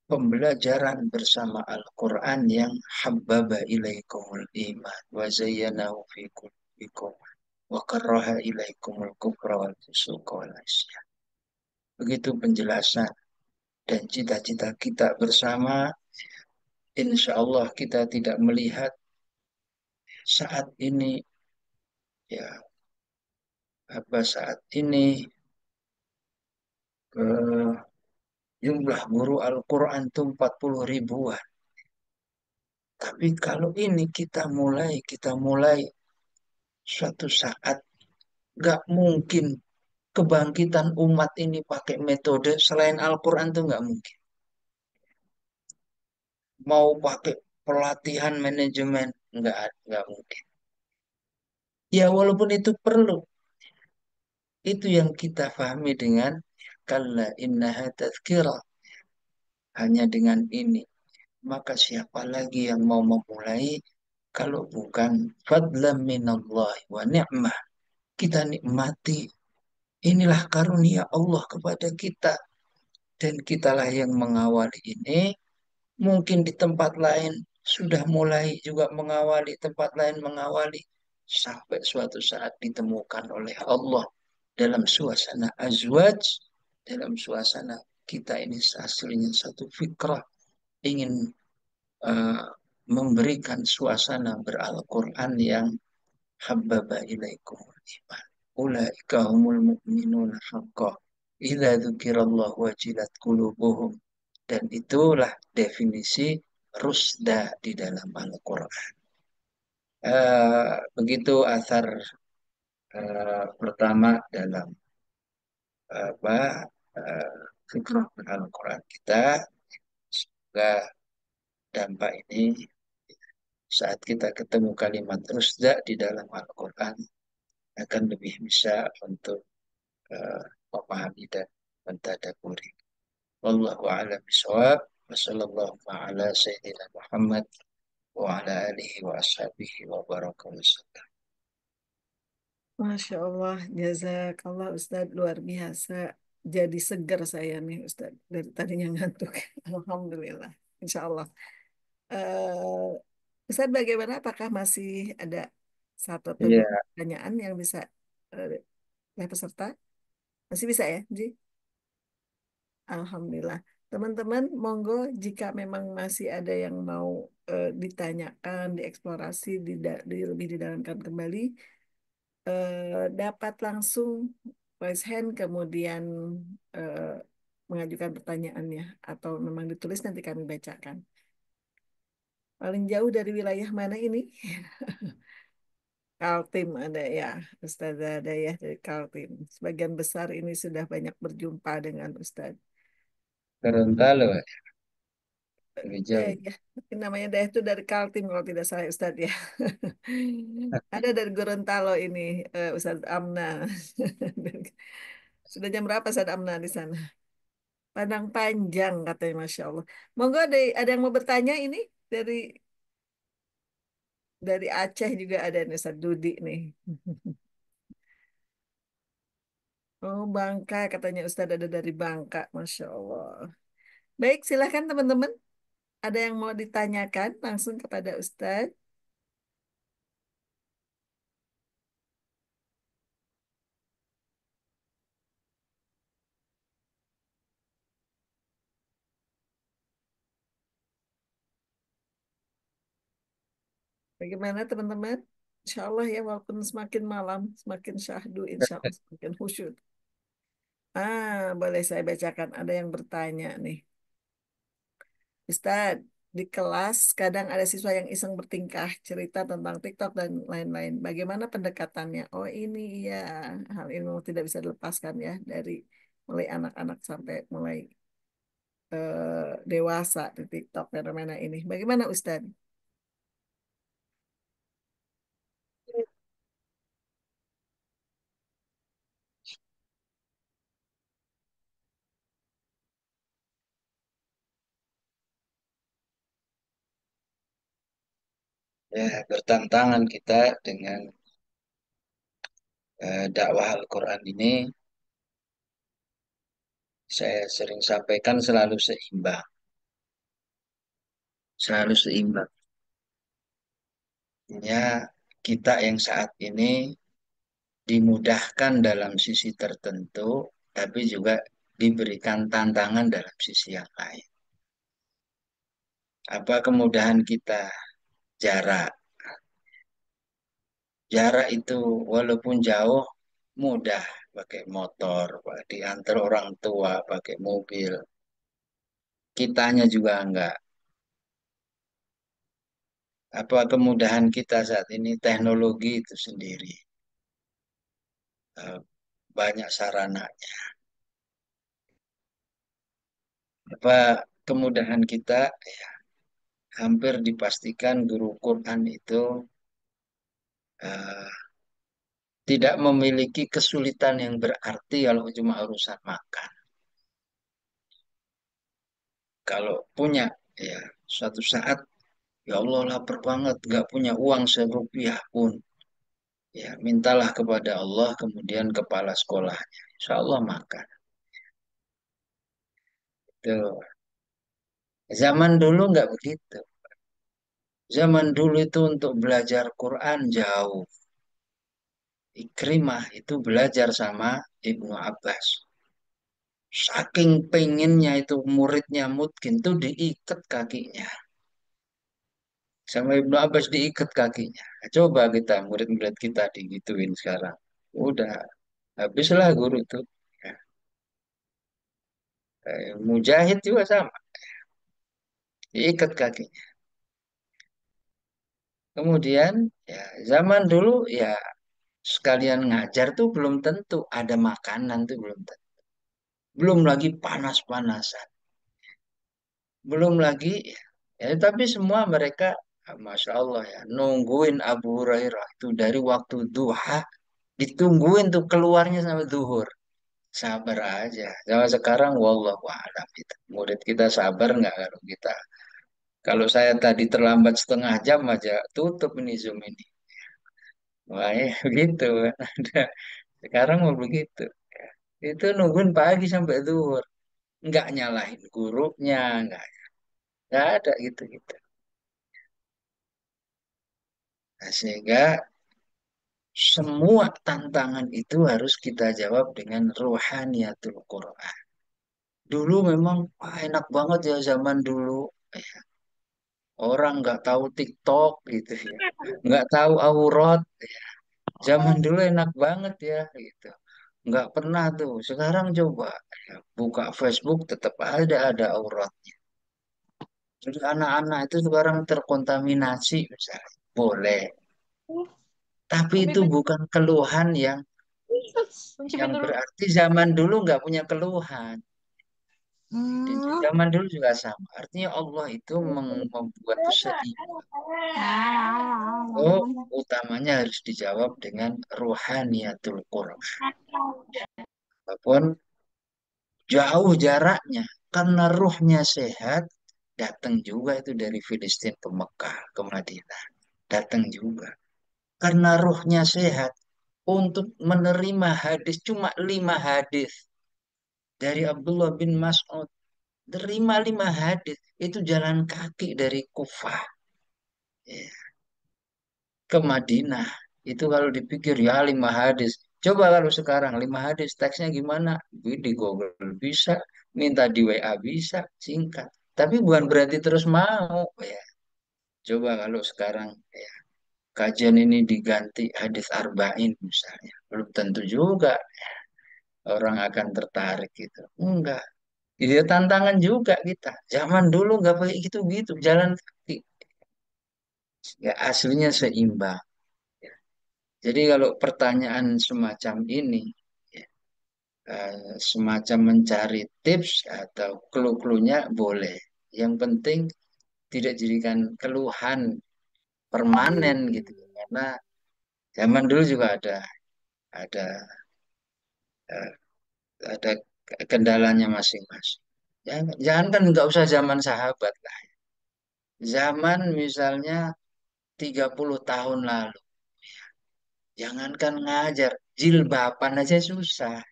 pembelajaran bersama Al-Quran yang habbaba ilaikumul iman wa zayyanahu fi qulubikum wa karraha ilaikumul kufra wal fusuqa wal isyan. Begitu penjelasan dan cita-cita kita bersama. Insya Allah kita tidak melihat saat ini ya saat ini eh, jumlah guru Al-Quran itu 40 ribuan. Tapi kalau ini kita mulai suatu saat nggak mungkin kebangkitan umat ini pakai metode selain Al-Quran itu nggak mungkin. Mau pakai pelatihan manajemen nggak mungkin. Ya walaupun itu perlu, itu yang kita pahami dengan kalla innaha tazkirah. Hanya dengan ini maka siapa lagi yang mau memulai kalau bukan fadlan minallah wa ni'mah. Kita nikmati. Inilah karunia Allah kepada kita. Dan kitalah yang mengawali ini. Mungkin di tempat lain sudah mulai juga mengawali, tempat lain mengawali, sampai suatu saat ditemukan oleh Allah dalam suasana azwaj, dalam suasana kita ini aslinya satu fikrah ingin eh, memberikan suasana beral-Quran yang habbaba ilaikum iman. Ulaika humul mu'minuna haqqan. Idza dzukirallahu wajilat qulubuhum. Dan itulah definisi rusda di dalam Al-Quran. Begitu asar pertama dalam apa fikrah Al-Quran kita. Semoga dampak ini saat kita ketemu kalimat rusda di dalam Al-Quran akan lebih bisa untuk eh, memahami dan mentadaburi. Wallahu a'lam bishawab. Wassallallahu ala sayyidina Muhammad wa ala alihi wa ashabihi wa baraka wasallam. Masya Allah, jazakallah Ustadz luar biasa. Jadi segar saya nih Ustadz dari tadinya ngantuk. Alhamdulillah, Insya Allah. Ustadz bagaimana? Apakah masih ada satu atau Iya, dua pertanyaan yang bisa eh, oleh peserta? Masih bisa ya, Ji? Alhamdulillah. Teman-teman, monggo jika memang masih ada yang mau ditanyakan, dieksplorasi, lebih didalamkan kembali, dapat langsung raise hand kemudian eh, mengajukan pertanyaannya atau memang ditulis nanti kami bacakan. Paling jauh dari wilayah mana ini? Kaltim ada ya, Ustazah ada ya dari Kaltim. Sebagian besar ini sudah banyak berjumpa dengan Ustadz. Gorontalo ya, lebih jauh. Ya, tapi namanya daerah itu dari Kaltim kalau tidak salah Ustadz ya. Ada dari Gorontalo ini Ustadz Amna. Sudah jam berapa Ustadz Amna di sana? Padang Panjang katanya Masya Allah. Monggo ada yang mau bertanya ini dari Aceh juga ada nih Ustadz Dudi nih. Oh Bangka katanya Ustadz ada dari Bangka. Masya Allah. Baik silahkan teman-teman. Ada yang mau ditanyakan langsung kepada Ustadz. Bagaimana teman-teman? Insya Allah ya walaupun semakin malam, semakin syahdu, insya Allah semakin khusyuk. Boleh saya bacakan. Ada yang bertanya nih. Ustadz, di kelas kadang ada siswa yang iseng bertingkah cerita tentang TikTok dan lain-lain. Bagaimana pendekatannya? Oh ini ya, hal ini memang tidak bisa dilepaskan ya dari mulai anak-anak sampai mulai dewasa di TikTok fenomena ini. Bagaimana Ustadz? Ya, bertentangan kita dengan dakwah Al-Quran ini, saya sering sampaikan selalu seimbang. Selalu seimbang. Artinya kita yang saat ini dimudahkan dalam sisi tertentu, tapi juga diberikan tantangan dalam sisi yang lain. Apa kemudahan kita? Jarak. Jarak itu walaupun jauh, mudah pakai motor, diantar orang tua, pakai mobil. Kitanya juga enggak. Apa kemudahan kita saat ini? Teknologi itu sendiri. Eh, Banyak sarana. Apa kemudahan kita? Hampir dipastikan guru Quran itu eh, tidak memiliki kesulitan yang berarti kalau cuma urusan makan. Kalau punya, ya suatu saat, ya Allah lapar banget, nggak punya uang serupiah pun. Ya, mintalah kepada Allah, kemudian kepala sekolahnya. Insya Allah makan. Itu. Zaman dulu nggak begitu. Zaman dulu itu untuk belajar Quran jauh. Ikrimah itu belajar sama Ibnu Abbas. Saking pengennya itu muridnya Mutkin tuh diikat kakinya. Sama Ibnu Abbas diikat kakinya. Coba kita, murid-murid kita digituin sekarang. Udah, habislah guru itu. Ya, Mujahid juga sama, diikat kakinya. Kemudian, ya zaman dulu ya sekalian ngajar tuh belum tentu ada makanan tuh belum tentu. Belum lagi panas-panasan. Belum lagi, tapi semua mereka, Masya Allah ya, nungguin Abu Hurairah itu dari waktu duha, ditungguin tuh keluarnya sampai zuhur. Sabar aja. Sama sekarang, wallahu a'lam gitu. Murid kita sabar nggak kalau kita? Kalau saya tadi terlambat setengah jam aja, tutup ini Zoom ini. Wah, ya, begitu. Sekarang mau begitu. Itu nungguin pagi sampai zuhur. Nggak nyalahin gurunya, nggak ada gitu-gitu. Nah, sehingga semua tantangan itu harus kita jawab dengan ruhaniyatul Quran. Dulu memang enak banget ya zaman dulu. Orang nggak tahu TikTok gitu ya. Nggak tahu aurat. Zaman dulu enak banget ya gitu. Nggak pernah tuh. Sekarang coba ya, buka Facebook tetap ada aurat. Jadi anak-anak itu sekarang terkontaminasi misalnya. Boleh. Tapi itu bukan keluhan Kunci yang pintu dulu. berarti zaman dulu nggak punya keluhan. Di Hmm. zaman dulu juga sama. Artinya Allah itu membuat itu seimbang. Oh, utamanya harus dijawab dengan ruhaniyatul Quran. Walaupun jauh jaraknya, karena ruhnya sehat, datang juga itu dari Filistin ke Mekah, ke Madinah. Datang juga. Karena ruhnya sehat, untuk menerima hadis, cuma 5 hadis. Dari Abdullah bin Mas'ud. Terima 5 hadis. Itu jalan kaki dari Kufah, ya, ke Madinah. Itu kalau dipikir ya 5 hadis. Coba kalau sekarang 5 hadis teksnya gimana? Di Google bisa, minta di WA bisa, singkat. Tapi bukan berarti terus mau. Ya. Coba kalau sekarang ya, kajian ini diganti hadis arba'in misalnya. Belum tentu juga orang akan tertarik gitu. Enggak. Itu tantangan juga kita. Zaman dulu nggak pakai gitu-gitu, jalan kaki. Ya aslinya seimbang. Ya. Jadi kalau pertanyaan semacam ini, ya, semacam mencari tips atau clue-cluenya boleh. Yang penting tidak jadikan keluhan permanen gitu. Karena zaman dulu juga ada eh, ada kendalanya masing-masing. Jangan kan nggak usah zaman sahabat lah. Zaman misalnya 30 tahun lalu. Jangankan ngajar, jilbaban aja susah.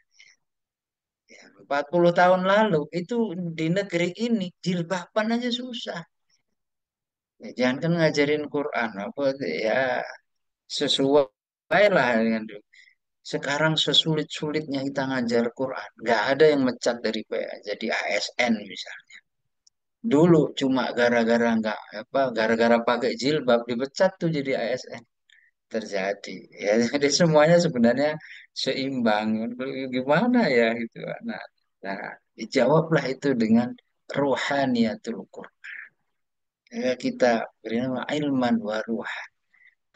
Ya, 40 tahun lalu itu di negeri ini jilbaban aja susah. Ya, jangan kan ngajarin Quran apa ya sesuai lah dengan dulu. Sekarang sesulit-sulitnya kita ngajar Quran, nggak ada yang mecat dari PA jadi ASN misalnya. Dulu cuma gara-gara nggak apa gara-gara pakai jilbab dipecat tuh jadi ASN terjadi. Ya, jadi semuanya sebenarnya seimbang. Gimana ya gitu. Nah, nah, dijawablah itu dengan ruhaniyatul Quran. Ya, kita beri nama ilman wa ruh.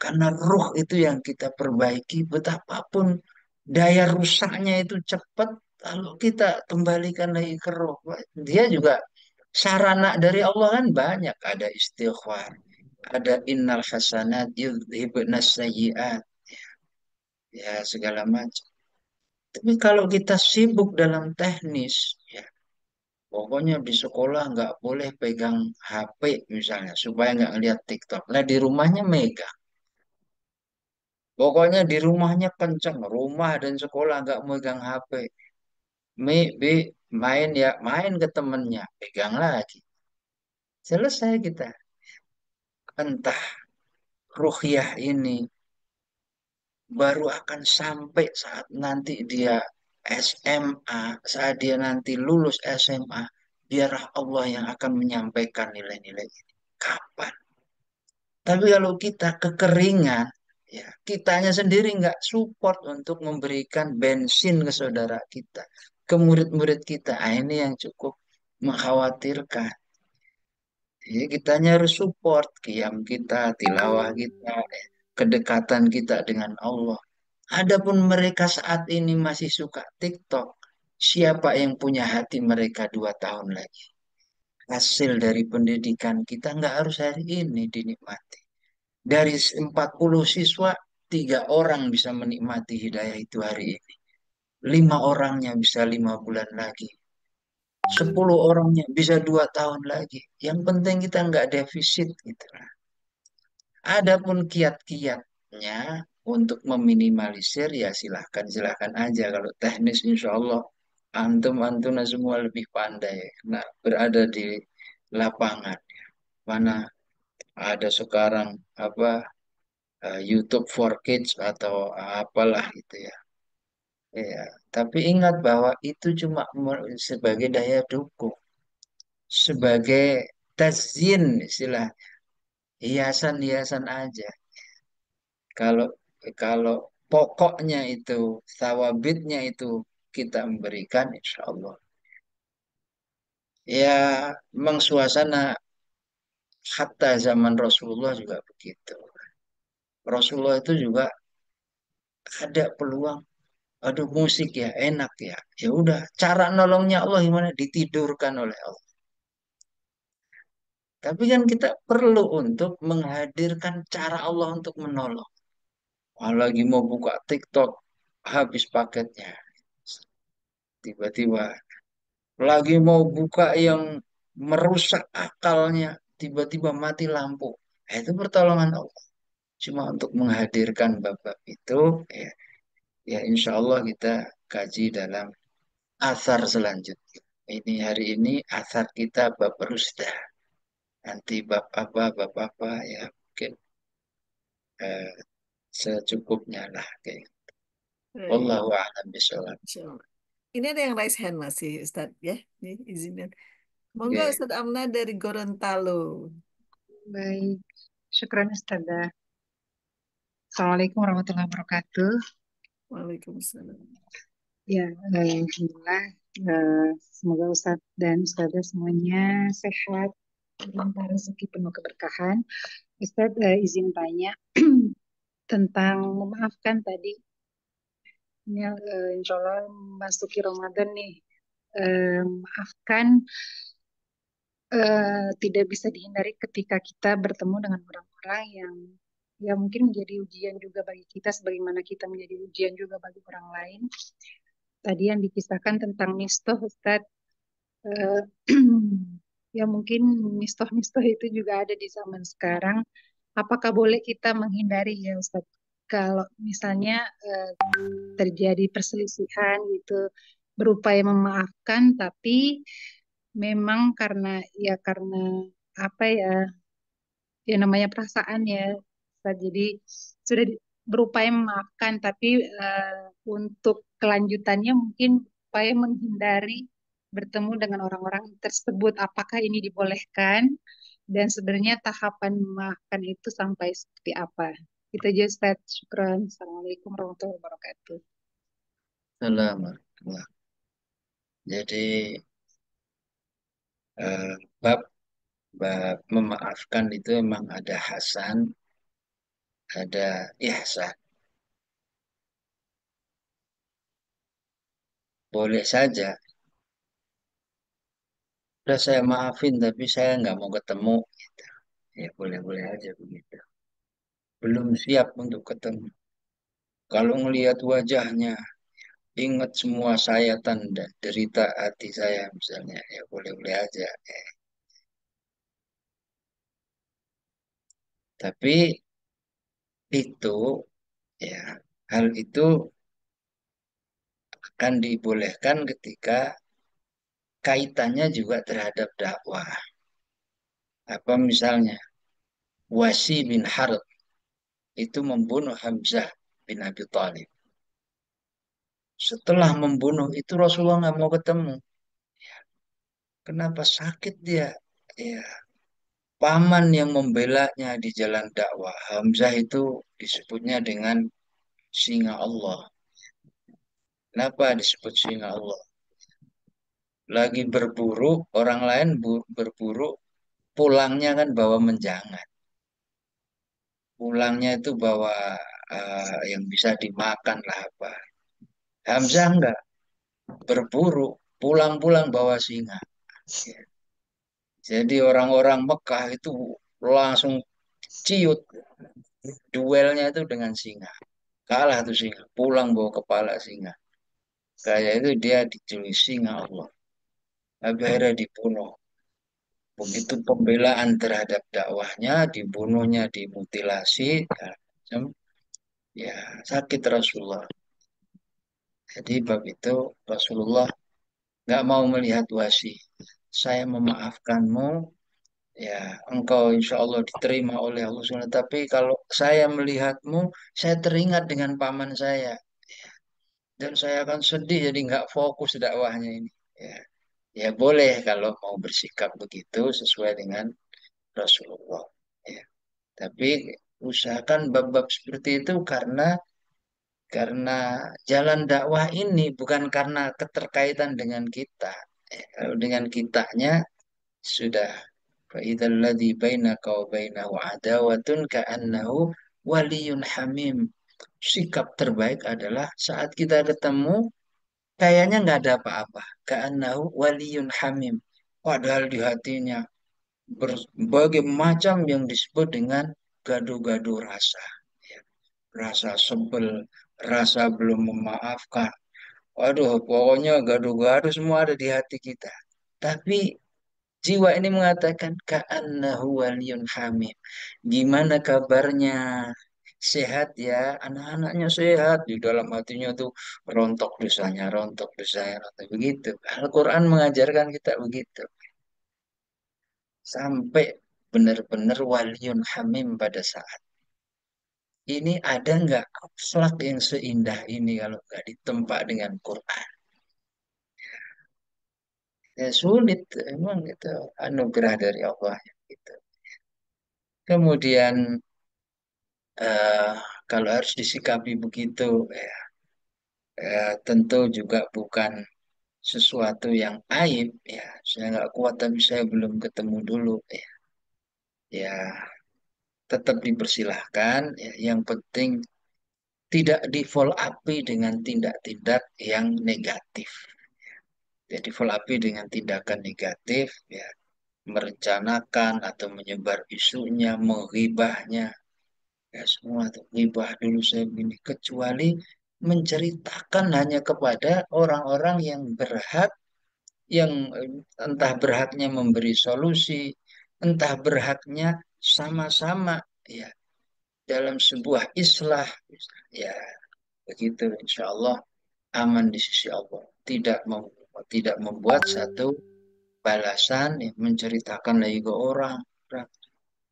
Karena ruh itu yang kita perbaiki betapapun daya rusaknya itu cepat kalau kita kembalikan lagi ke roh. Dia juga sarana dari Allah kan banyak. Ada istighfar, ada innal hasanat yudhibnas sayyiat, ya segala macam. Tapi kalau kita sibuk dalam teknis, ya pokoknya di sekolah nggak boleh pegang HP misalnya supaya nggak ngeliat TikTok. Nah di rumahnya megang. Pokoknya di rumahnya kenceng, rumah dan sekolah nggak megang HP. Mi, main ya main ke temennya, pegang lagi. Selesai kita. entah ruhyah ini baru akan sampai saat nanti dia SMA, saat dia nanti lulus SMA, biarlah Allah yang akan menyampaikan nilai-nilai ini. Kapan? Tapi kalau kita kekeringan, ya kitanya sendiri nggak support untuk memberikan bensin ke saudara kita, ke murid-murid kita. Ah, ini yang cukup mengkhawatirkan. Jadi kitanya harus support qiyam kita, tilawah kita, kedekatan kita dengan Allah. Adapun mereka saat ini masih suka TikTok, siapa yang punya hati mereka 2 tahun lagi? Hasil dari pendidikan kita nggak harus hari ini dinikmati. Dari 40 siswa, 3 orang bisa menikmati hidayah itu hari ini. 5 orangnya bisa 5 bulan lagi. 10 orangnya bisa 2 tahun lagi. Yang penting kita nggak defisit gitu. Adapun kiat-kiatnya untuk meminimalisir ya silahkan silahkan aja. Kalau teknis insya Allah antum semua lebih pandai. Nah berada di lapangan mana ada sekarang apa YouTube for Kids atau apalah gitu ya. Ya, tapi ingat bahwa itu cuma sebagai daya dukung, sebagai tazyin istilah hiasan-hiasan aja. Kalau kalau pokoknya itu, sawabitnya itu kita memberikan, insya Allah. Ya, memang suasana hatta zaman Rasulullah juga begitu. Rasulullah itu juga ada peluang, aduh musik ya enak ya. Ya udah, cara nolongnya Allah gimana? Ditidurkan oleh Allah. Tapi kan kita perlu untuk menghadirkan cara Allah untuk menolong. Kalau lagi mau buka TikTok, habis paketnya. Tiba-tiba lagi mau buka yang merusak akalnya, tiba-tiba mati lampu. Nah, itu pertolongan Allah. Cuma untuk menghadirkan bab-bab itu, ya, ya insya Allah kita kaji dalam asar selanjutnya. Ini hari ini asar kita bab rusdah. Nanti bab apa ya mungkin eh, secukupnya lah. Kayak. Baik, Wallahu a'lam bishawab. Insya Allah. Ini ada yang raise hand masih, Ustadz ya. Nih, izinkan. Monggo Oke. Ustadz Amna dari Gorontalo. Baik, syukran Ustazah. Assalamualaikum warahmatullahi wabarakatuh. Waalaikumsalam. Ya, Alhamdulillah. Semoga Ustadz dan Ustazah semuanya sehat, limpah rezeki penuh keberkahan. Ustadz izin tanya tentang memaafkan tadi. Ini insya Allah memasuki Ramadan nih. Maafkan tidak bisa dihindari ketika kita bertemu dengan orang-orang yang ya mungkin menjadi ujian juga bagi kita sebagaimana kita menjadi ujian juga bagi orang lain. Tadi yang dikisahkan tentang mistoh Ustadz, eh, ya mungkin mistoh-mistoh itu juga ada di zaman sekarang. Apakah boleh kita menghindari ya Ustadz? Kalau misalnya terjadi perselisihan gitu, berupaya memaafkan, tapi memang karena apa ya, ya namanya perasaan ya. Jadi sudah berupaya memaafkan, tapi untuk kelanjutannya mungkin upaya menghindari bertemu dengan orang-orang tersebut. Apakah ini dibolehkan? Dan sebenarnya tahapan memaafkan itu sampai seperti apa? Kita aja Ustaz. Syukran. Assalamualaikum warahmatullahi wabarakatuh. Selamat. Jadi eh, bab bab memaafkan itu memang ada hasan, ada ihsan. Boleh saja. Udah saya maafin tapi saya nggak mau ketemu. Gitu. Ya boleh-boleh aja begitu. Belum siap untuk ketemu. Kalau ngelihat wajahnya, ingat semua sayatan dan derita hati saya misalnya, ya boleh-boleh aja. Tapi itu ya hal itu akan dibolehkan ketika kaitannya juga terhadap dakwah. Apa misalnya? Wasi bin Harb itu membunuh Hamzah bin Abi Thalib. Setelah membunuh itu Rasulullah nggak mau ketemu. Kenapa? Sakit dia. Ya, paman yang membelanya di jalan dakwah. Hamzah itu disebutnya dengan singa Allah. Kenapa disebut singa Allah? Lagi berburu, orang lain berburu, pulangnya kan bawa menjangan. Pulangnya itu bawa yang bisa dimakan lah apa. Hamzah enggak, berburu, pulang-pulang bawa singa. Ya. Jadi orang-orang Mekah itu langsung ciut, duelnya itu dengan singa. Kalah tuh singa, pulang bawa kepala singa. Kayak itu dia dijuluki singa Allah. Tapi akhirnya dibunuh. Begitu pembelaan terhadap dakwahnya, dibunuhnya, dimutilasi, ya, macam, ya sakit Rasulullah. Jadi bab itu Rasulullah nggak mau melihat wasi. Saya memaafkanmu, ya engkau insya Allah diterima oleh Allah SWT. Tapi kalau saya melihatmu, saya teringat dengan paman saya. Dan saya akan sedih jadi nggak fokus dakwahnya ini. Ya, ya boleh kalau mau bersikap begitu sesuai dengan Rasulullah. Ya. Tapi usahakan bab-bab seperti itu karena jalan dakwah ini bukan karena keterkaitan dengan kita. Kalau dengan kitanya sudah فَإِذَا الَّذِي بَيْنَكَ وَبَيْنَهُ عَدَاوَةٌ كَأَنَّهُ وَلِيٌّ حَمِيمٌ. Sikap terbaik adalah saat kita ketemu kayaknya nggak ada apa-apa. Ka'annahu waliyun hamim. Padahal di hatinya berbagai macam yang disebut dengan gaduh-gaduh rasa. Ya, rasa sebel, rasa belum memaafkan. Waduh, pokoknya gaduh-gaduh semua ada di hati kita. Tapi jiwa ini mengatakan ka'annahu waliyun hamim. Gimana kabarnya? Sehat ya, anak-anaknya sehat. Di dalam hatinya tuh rontok dosanya, rontok. Begitu. Al-Quran mengajarkan kita begitu. Sampai benar-benar waliyun hamim pada saat. Ini ada nggak akhlak yang seindah ini kalau nggak ditempa dengan Quran? Ya sulit, emang itu anugerah dari Allah. Gitu. Kemudian eh, kalau harus disikapi begitu, tentu juga bukan sesuatu yang aib. Ya, saya nggak kuat tapi saya belum ketemu dulu. Ya, tetap dipersilahkan. Ya, yang penting tidak di follow up dengan tindak-tindak yang negatif. Jadi follow up dengan tindakan negatif, ya, merencanakan atau menyebar isunya, menghibahnya. Ya semua tuh ghibah dulu saya begini kecuali menceritakan hanya kepada orang-orang yang berhak yang entah berhaknya memberi solusi, entah berhaknya sama-sama ya dalam sebuah islah ya begitu insya Allah aman di sisi Allah tidak membuat satu balasan yang menceritakan lagi ke orang.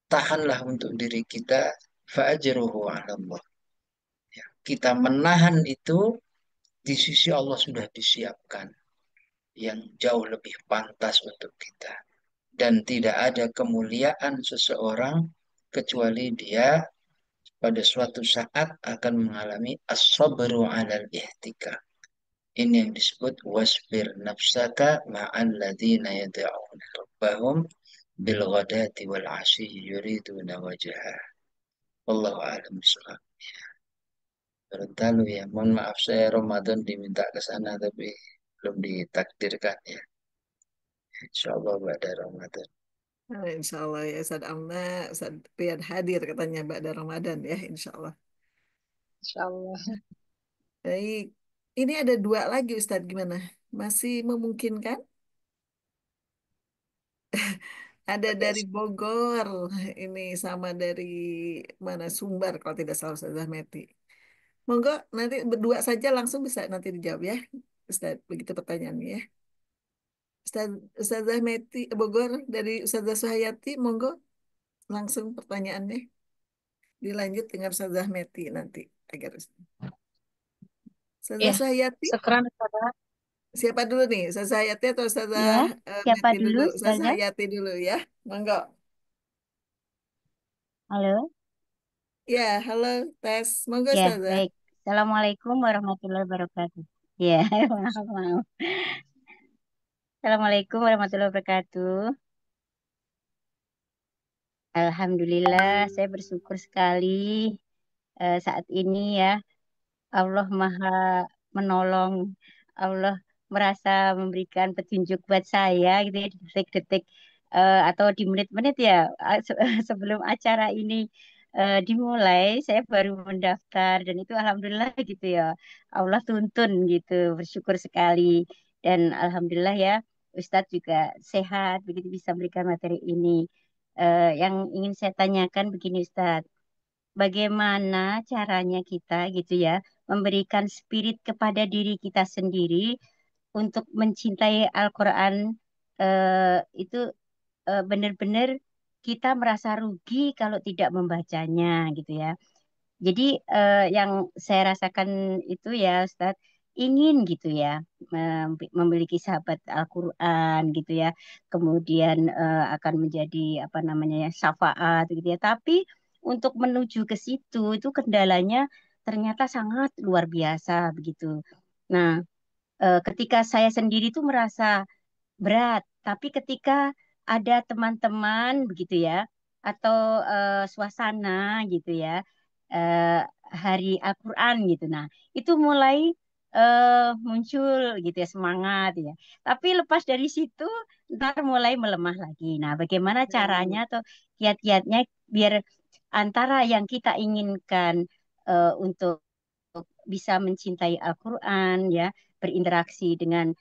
Tahanlah untuk diri kita fa'ajruhu 'ala Allah. Kita menahan itu di sisi Allah sudah disiapkan yang jauh lebih pantas untuk kita. Dan tidak ada kemuliaan seseorang kecuali dia pada suatu saat akan mengalami as-sabru 'alal ihtika. Ini yang disebut wasbir nafsaka ma'al ladzina yad'una rabbahum bil ghadati wal 'ashyi yuriduna wajhah. Wallahu a'lam bishawab. Gorontalo ya. Mohon maaf saya Ramadan diminta ke sana tapi belum ditakdirkan ya. Insya Allah pada Ramadan. Nah, insya Allah ya Ustaz Amna, Ustaz Rian hadir katanya Mbak Ramadan ya insya Allah. Insya Allah. Baik, ini ada dua lagi Ustaz gimana? Masih memungkinkan? Ada dari Bogor, ini sama dari mana Sumbar kalau tidak salah Ustaz Zahmeti. Monggo nanti berdua saja langsung bisa nanti dijawab ya. Ustaz, begitu pertanyaannya ya. Ustaz, Ustazah Meti Bogor dari Ustazah Suhayati, monggo. langsung pertanyaannya. Dilanjut dengan Ustazah Meti nanti. Agar Ustazah Ya, Sayati, sekarang Ustazah. siapa dulu nih? Ustazah Hayati atau Ustazah Ya, siapa Meti dulu, dulu? Ustazah Ustazah? Hayati dulu ya. Monggo. Halo? Ya, halo, tes. Monggo Ya, Ustazah. baik. Assalamualaikum warahmatullahi wabarakatuh. Ya, maaf, maaf. Assalamualaikum warahmatullahi wabarakatuh. Alhamdulillah, saya bersyukur sekali saat ini ya. Allah Maha menolong. Allah merasa memberikan petunjuk buat saya gitu ya di detik-detik atau di menit-menit ya sebelum acara ini dimulai saya baru mendaftar dan itu alhamdulillah gitu ya. Allah tuntun gitu. Bersyukur sekali dan alhamdulillah ya Ustadz juga sehat begitu bisa memberikan materi ini. Yang ingin saya tanyakan begini Ustadz. Bagaimana caranya kita gitu ya memberikan spirit kepada diri kita sendiri untuk mencintai Al-Quran itu benar-benar kita merasa rugi kalau tidak membacanya gitu ya. Jadi yang saya rasakan itu ya Ustadz ingin gitu ya memiliki sahabat Al-Quran gitu ya. Kemudian akan menjadi apa namanya ya syafaat gitu ya. Tapi untuk menuju ke situ itu kendalanya ternyata sangat luar biasa begitu. Nah, ketika saya sendiri tuh merasa berat. Tapi ketika ada teman-teman begitu ya, atau suasana gitu ya, eh, hari Al-Quran gitu. Nah, itu mulai muncul gitu ya semangat ya. Tapi lepas dari situ, ntar mulai melemah lagi. Nah, bagaimana caranya Hmm. atau kiat-kiatnya biar antara yang kita inginkan untuk bisa mencintai Al-Quran ya berinteraksi dengan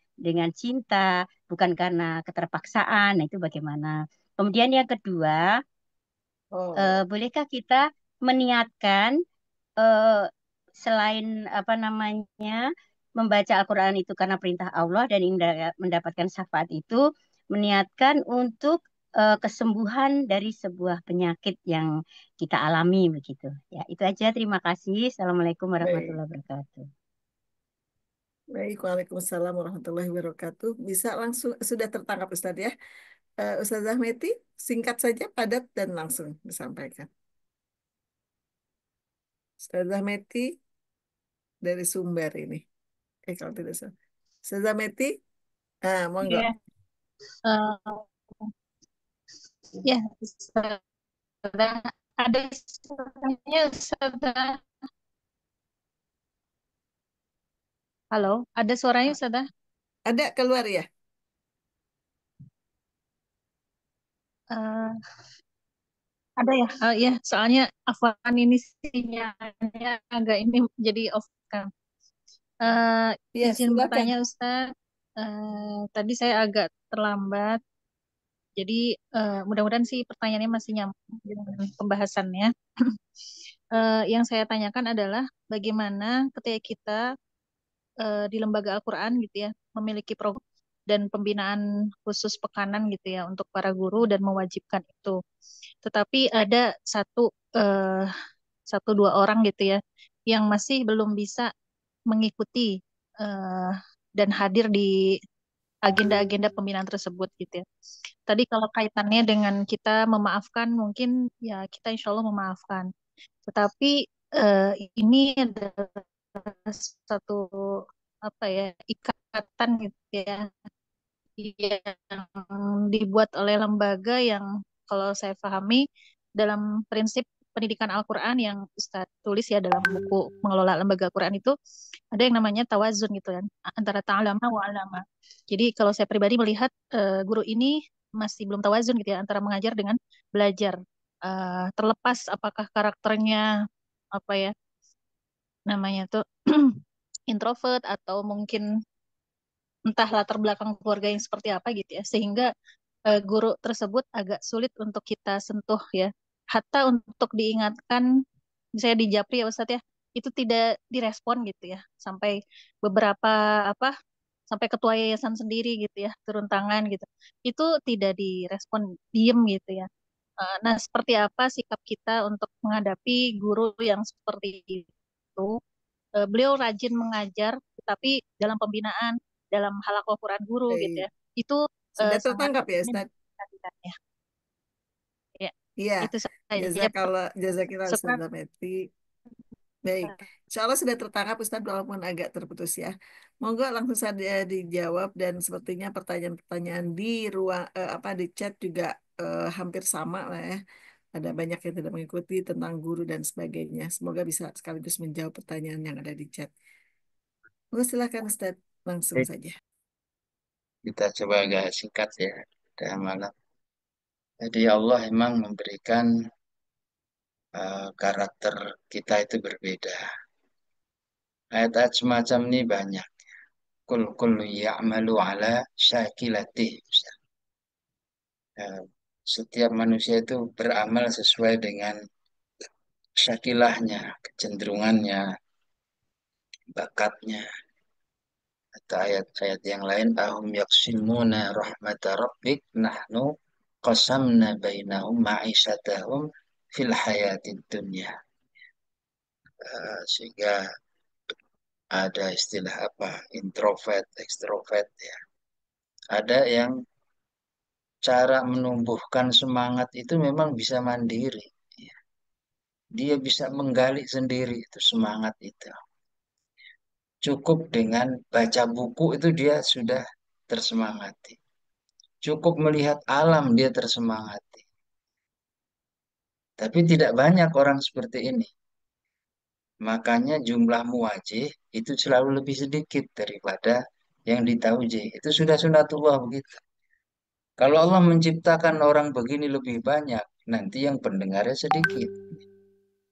cinta bukan karena keterpaksaan. Nah, itu bagaimana? Kemudian yang kedua, Oh, bolehkah kita meniatkan eh, selain apa namanya membaca Al-Quran itu karena perintah Allah dan ingin mendapatkan syafaat itu, meniatkan untuk kesembuhan dari sebuah penyakit yang kita alami begitu. Ya, itu aja. Terima kasih. Assalamualaikum baik. warahmatullahi wabarakatuh. Baik, Waalaikumsalam warahmatullahi wabarakatuh. Bisa langsung, sudah tertangkap Ustadz ya. Ustazah Meti, singkat saja, padat, dan langsung disampaikan. Ustazah Meti dari sumber ini. Kalau tidak salah. Ustazah Meti, monggo. Ya, eh, ya, Ustazah. Ada suaranya, Ustazah. Halo, ada suaranya, Ustazah? Ada keluar ya? Eh, ada ya? Ya, soalnya Afwan ini sinyalnya agak ini jadi off kan. Eh, Ya, izin silakan. bertanya, Ustaz. Tadi saya agak terlambat, jadi mudah-mudahan sih pertanyaannya masih nyambung dengan pembahasannya. Yang saya tanyakan adalah bagaimana ketika kita di lembaga Al-Quran gitu ya, memiliki program dan pembinaan khusus pekanan gitu ya untuk para guru dan mewajibkan itu. Tetapi ada eh, satu dua orang gitu ya yang masih belum bisa mengikuti eh, dan hadir di agenda-agenda pembinaan tersebut gitu ya. Tadi kalau kaitannya dengan kita memaafkan, mungkin ya kita insya Allah memaafkan. Tetapi eh, ini adalah satu apa ya ikatan gitu ya yang dibuat oleh lembaga yang kalau saya pahami dalam prinsip pendidikan Al-Quran yang Ustadz tulis ya dalam buku mengelola lembaga Al-Quran itu ada yang namanya tawazun gitu kan antara ta'alama wa alama. Jadi kalau saya pribadi melihat guru ini masih belum tawazun gitu ya antara mengajar dengan belajar. Terlepas apakah karakternya apa ya namanya tuh introvert atau mungkin entah latar belakang keluarga yang seperti apa gitu ya sehingga guru tersebut agak sulit untuk kita sentuh ya hatta untuk diingatkan misalnya di Japri ya Ustadz ya itu tidak direspon gitu ya sampai beberapa apa sampai ketua yayasan sendiri gitu ya turun tangan gitu itu tidak direspon diem gitu ya Nah, seperti apa sikap kita untuk menghadapi guru yang seperti itu? Beliau rajin mengajar, tetapi dalam pembinaan, dalam halaqah Quran guru gitu Baik. ya, itu Sudah sangat tertangkap ya, ini Ustaz? diperhatikan ya. Ya, Iya, itu saja jazakallah Ustaz Syukran. Dameti. Baik, insya Allah sudah tertangkap Ustaz walaupun agak terputus ya. Monggo langsung saja dijawab dan sepertinya pertanyaan-pertanyaan di ruang apa di chat juga hampir sama lah ya. Ada banyak yang tidak mengikuti tentang guru dan sebagainya. Semoga bisa sekaligus menjawab pertanyaan yang ada di chat. Monggo silakan Ustaz, langsung Oke, saja. kita coba agak singkat ya. Dah malam. Jadi Allah memang memberikan karakter kita itu berbeda. Ayat-ayat semacam ini banyak. Kul kullu ya'malu ala syakilatih. Eh, Setiap manusia itu beramal sesuai dengan syakilahnya, kecenderungannya, bakatnya. Atau ayat-ayat yang lain, ahum yaksimuna rahmata rabbik nahnu qasamna bainahum ma'isyatahum fil hayatid dunya. Sehingga ada istilah apa, introvert, extrovert ya. Ada yang cara menumbuhkan semangat itu memang bisa mandiri. Ya. Dia bisa menggali sendiri itu semangat itu. Cukup dengan baca buku itu dia sudah tersemangati. Cukup melihat alam dia tersemangati. Tapi tidak banyak orang seperti ini. Makanya jumlah muwajih itu selalu lebih sedikit daripada yang ditauji. Itu sudah sunatullah begitu. Kalau Allah menciptakan orang begini lebih banyak, nanti yang pendengarnya sedikit,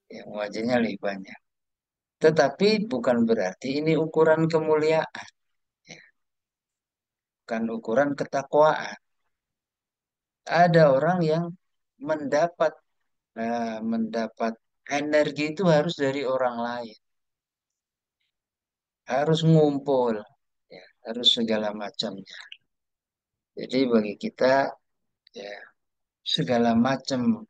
yang wajahnya lebih banyak. Tetapi bukan berarti ini ukuran kemuliaan, ya. Bukan ukuran ketakwaan. Ada orang yang mendapat mendapat energi itu harus dari orang lain, harus ngumpul, ya, harus segala macamnya. Jadi bagi kita, ya, segala macam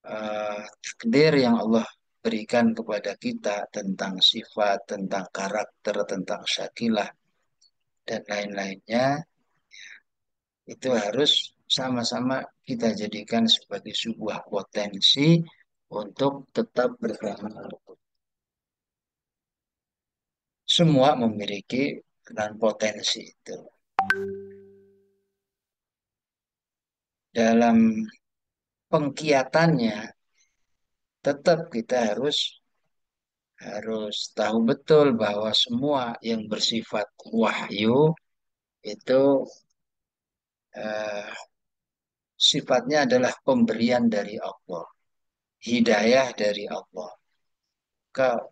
takdir yang Allah berikan kepada kita tentang sifat, tentang karakter, tentang syakilah, dan lain-lainnya, itu harus sama-sama kita jadikan sebagai sebuah potensi untuk tetap bersama. Semua memiliki peran potensi itu. Dalam pengkiatannya, tetap kita harus harus tahu betul bahwa semua yang bersifat wahyu itu eh, sifatnya adalah pemberian dari Allah, hidayah dari Allah.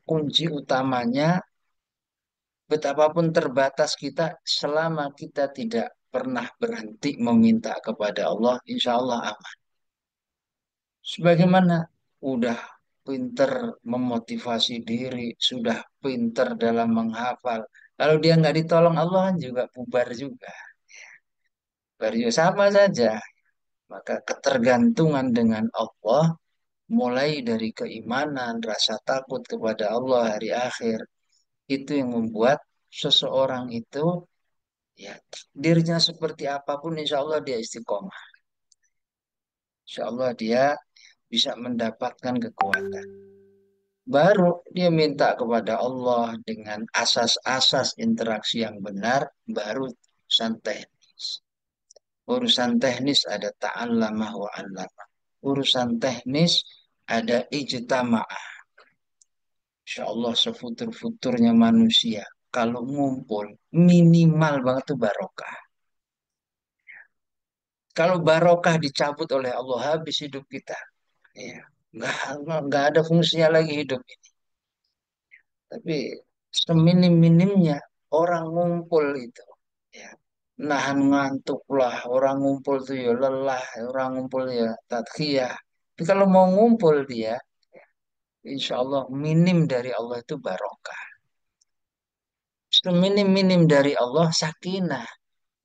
Kunci utamanya, betapapun terbatas kita, selama kita tidak pernah berhenti meminta kepada Allah, insya Allah aman. Sebagaimana udah pinter memotivasi diri, sudah pinter dalam menghafal, kalau dia nggak ditolong Allah kan juga bubar juga. Bubar juga sama saja. Maka ketergantungan dengan Allah mulai dari keimanan, rasa takut kepada Allah hari akhir, itu yang membuat seseorang itu, ya, takdirnya seperti apapun, insya Allah dia istiqomah. Insya Allah dia bisa mendapatkan kekuatan. Baru dia minta kepada Allah dengan asas-asas interaksi yang benar, baru urusan teknis. Urusan teknis ada ta'allamah wa 'allamah. Urusan teknis ada ijtama'ah. Insya Allah sefutur-futurnya manusia, kalau ngumpul, minimal banget tuh barokah. Kalau barokah dicabut oleh Allah, habis hidup kita. Ya, nggak ada fungsinya lagi hidup ini. Tapi seminim-minimnya orang ngumpul itu, ya, nahan ngantuk lah. Orang ngumpul tuh ya lelah, orang ngumpul ya tadkhiyah. Tapi kalau mau ngumpul dia, insya Allah minim dari Allah itu barokah. Seminim-minim dari Allah sakinah.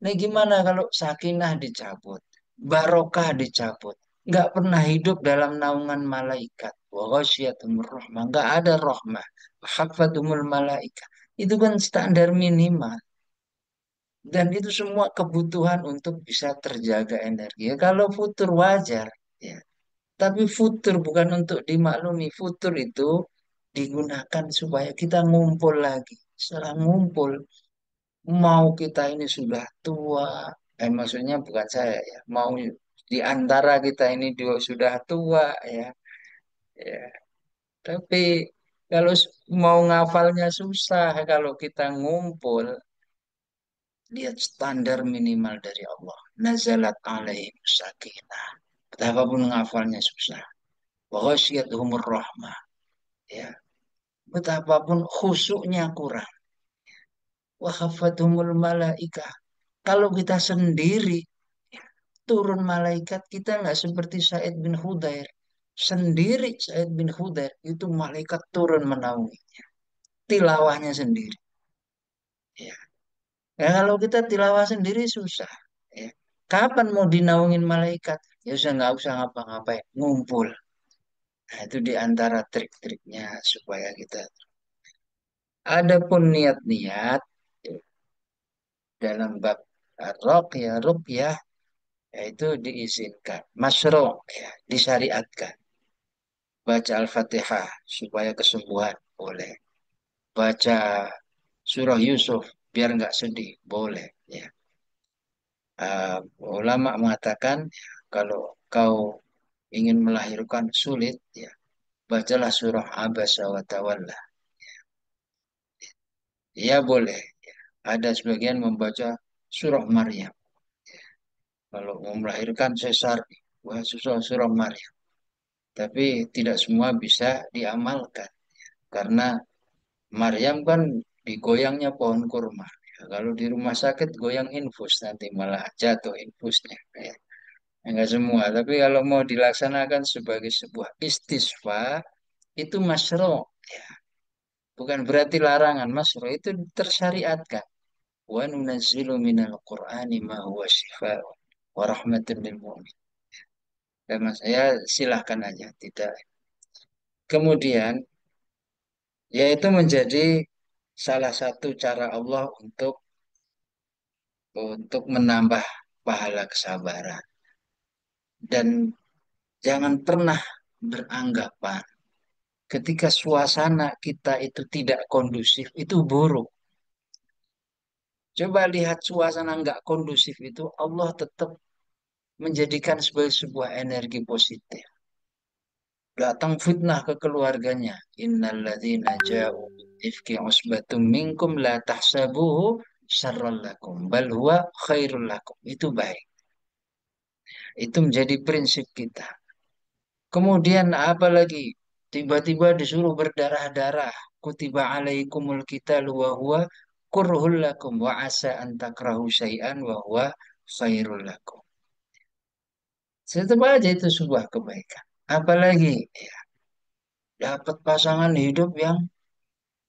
Nah, gimana kalau sakinah dicabut, barokah dicabut? nggak pernah hidup dalam naungan malaikat. Wa ghasyiatumur rahmah, nggak ada rahmah. Hafatumul malaikat. Itu kan standar minimal. Dan itu semua kebutuhan untuk bisa terjaga energi. Ya, kalau futur wajar, ya. Tapi futur bukan untuk dimaklumi. Futur itu digunakan supaya kita ngumpul lagi. Setelah ngumpul, mau kita ini sudah tua, maksudnya bukan saya ya, mau di antara kita ini juga sudah tua ya, ya. Tapi kalau mau ngafalnya susah, kalau kita ngumpul, lihat standar minimal dari Allah. Nazalat alaihim sakinah. Betapapun ngafalnya susah. Wa humur rahmah. Ya. Betapapun khusyuknya kurang. Wa khafathumul malaikah. Kalau kita sendiri, turun malaikat kita nggak seperti Said bin Khudair. Sendiri Said bin Khudair itu malaikat turun menaungi. Tilawahnya sendiri. Ya. Ya, kalau kita tilawah sendiri susah. Ya. Kapan mau dinaungin malaikat? Ya usah nggak usah ngapa-ngapain, ngumpul. Nah, itu di antara trik-triknya supaya kita. Adapun niat-niat ya, dalam bab ruqyah ya, itu diizinkan. Masyru' ya, disyariatkan. Baca Al-Fatihah supaya kesembuhan boleh. Baca surah Yusuf biar nggak sedih boleh. Ya. Uh, Ulama mengatakan kalau kau ingin melahirkan sulit, ya bacalah surah Abasa wa Tawalla. Ya boleh. Ada sebagian membaca surah Maryam. Kalau mau melahirkan sesar, wah susah surah Maryam. Tapi tidak semua bisa diamalkan. Karena Maryam kan digoyangnya pohon kurma. Ya, kalau di rumah sakit goyang infus nanti malah jatuh infusnya. Ya. Enggak semua. Tapi kalau mau dilaksanakan sebagai sebuah istisqa, itu masyru'. Ya. Bukan berarti larangan. Masyru' itu tersyariatkan. Wa nunazzilu minal Qur'ani ma huwa shifaa'un wa rahmatun lil mu'min. Dan saya silahkan aja, tidak. Kemudian, yaitu menjadi salah satu cara Allah untuk menambah pahala kesabaran. Dan jangan pernah beranggapan ketika suasana kita itu tidak kondusif, itu buruk. Coba lihat suasana nggak kondusif itu, Allah tetap menjadikan sebagai sebuah energi positif. Datang fitnah ke keluarganya. Innalladzina ja'u ifki usbatum minkum la tahsabuhu syarran lakum bal huwa khairul lakum. Itu baik. Itu menjadi prinsip kita. Kemudian apa lagi? Tiba-tiba disuruh berdarah-darah. Kutiba alaikumul qitalu wa huwa kurhul lakum wa asa an takrahu syai'an wa huwa khairul lakum. Tetap aja itu sebuah kebaikan. Apalagi ya, dapat pasangan hidup yang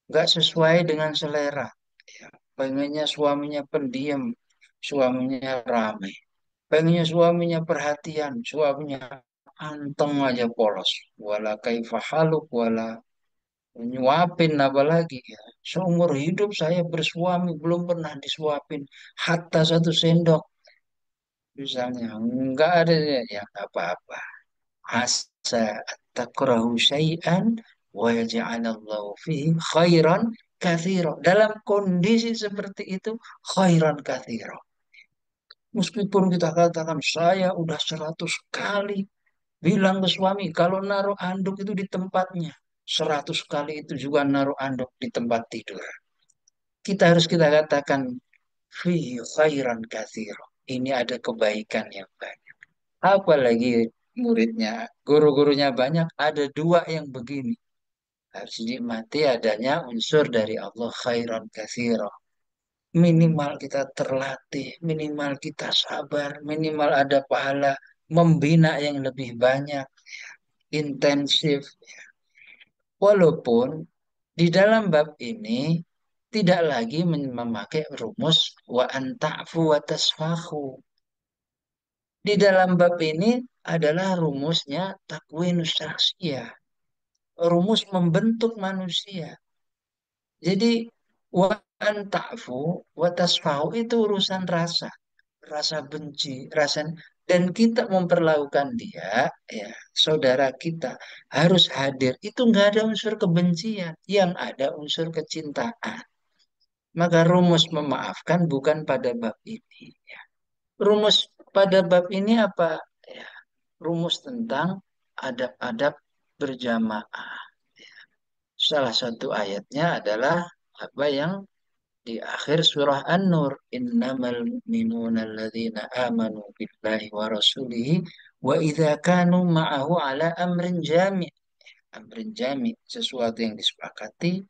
nggak sesuai dengan selera. Ya, pengennya suaminya pendiam, suaminya ramai. Pengennya suaminya perhatian, suaminya anteng aja polos. Wala kaifa haluk, wala nyuapin apalagi ya. Seumur hidup saya bersuami belum pernah disuapin hatta satu sendok. Misalnya nggak ada ya nggak apa-apa. Asa takrahu syai'an wa yaj'alallahu fihi khairan katsira. Dalam kondisi seperti itu khairan katsira. Meskipun kita katakan saya udah 100 kali bilang ke suami kalau naruh anduk itu di tempatnya. 100 kali itu juga naruh anduk di tempat tidur. Kita katakan fihi khairan katsira. Ini ada kebaikan yang banyak. Apalagi muridnya, guru-gurunya banyak, ada dua yang begini. Harus dinikmati adanya unsur dari Allah khairan katsira. Minimal kita terlatih, minimal kita sabar, minimal ada pahala membina yang lebih banyak, intensif. Walaupun di dalam bab ini tidak lagi memakai rumus wa anta'fu wa tasfahu. Di dalam bab ini adalah rumusnya takwinus syakhsiyah, rumus membentuk manusia. Jadi wa an ta'fu wa tasfahu itu urusan rasa, rasa benci, rasa, dan kita memperlakukan dia, ya, saudara kita harus hadir. Itu nggak ada unsur kebencian, yang ada unsur kecintaan. Maka rumus memaafkan bukan pada bab ini. Ya. Rumus pada bab ini apa? Ya, rumus tentang adab-adab berjamaah. Salah satu ayatnya adalah apa yang di akhir surah An-Nur, innamal mu'minuna alladzina amanu billahi wa rasulihi wa idza kanu ma'ahu ala amrin jami'. Amrin jami', sesuatu yang disepakati,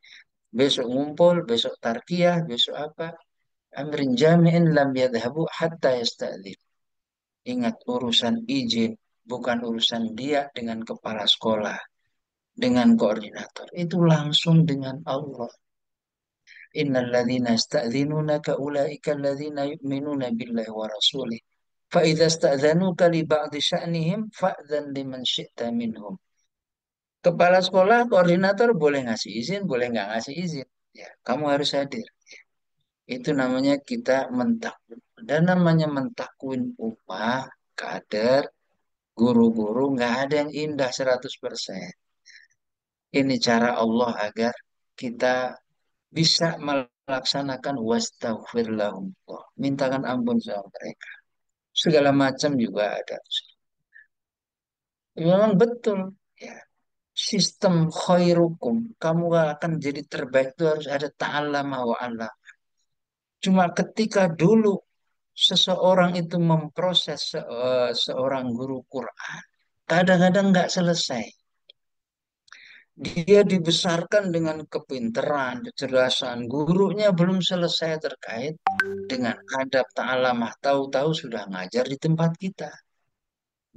besok ngumpul, besok tarkiyah, besok apa? Amrin jami'in lam yadhhabu hatta yasta'dzin. Ingat urusan izin, bukan urusan dia dengan kepala sekolah, dengan koordinator. Itu langsung dengan Allah. Innal ladzina yasta'dzinunaka ulaika alladzina yu'minuna billahi wa rasulih. Fa idza sta'dzanuka li ba'di sya'nihim fa'dzan liman syi'ta minhum. Kepala sekolah, koordinator boleh ngasih izin, boleh nggak ngasih izin. Ya, kamu harus hadir. Itu namanya kita mentakwin. Dan namanya mentakwin upah, kader, guru-guru, nggak ada yang indah 100%. Ini cara Allah agar kita bisa melaksanakan wastaghfir lahum. Mintakan ampun sama mereka. Segala macam juga ada. Memang betul. Ya. Sistem khairukum. Kamu akan jadi terbaik itu harus ada ta'allama wa 'allam. Cuma ketika dulu seseorang itu memproses seorang guru Quran, kadang-kadang nggak selesai. Dia dibesarkan dengan kepintaran, kecerdasan. Gurunya belum selesai terkait dengan adab ta'alamah. Tahu-tahu sudah ngajar di tempat kita.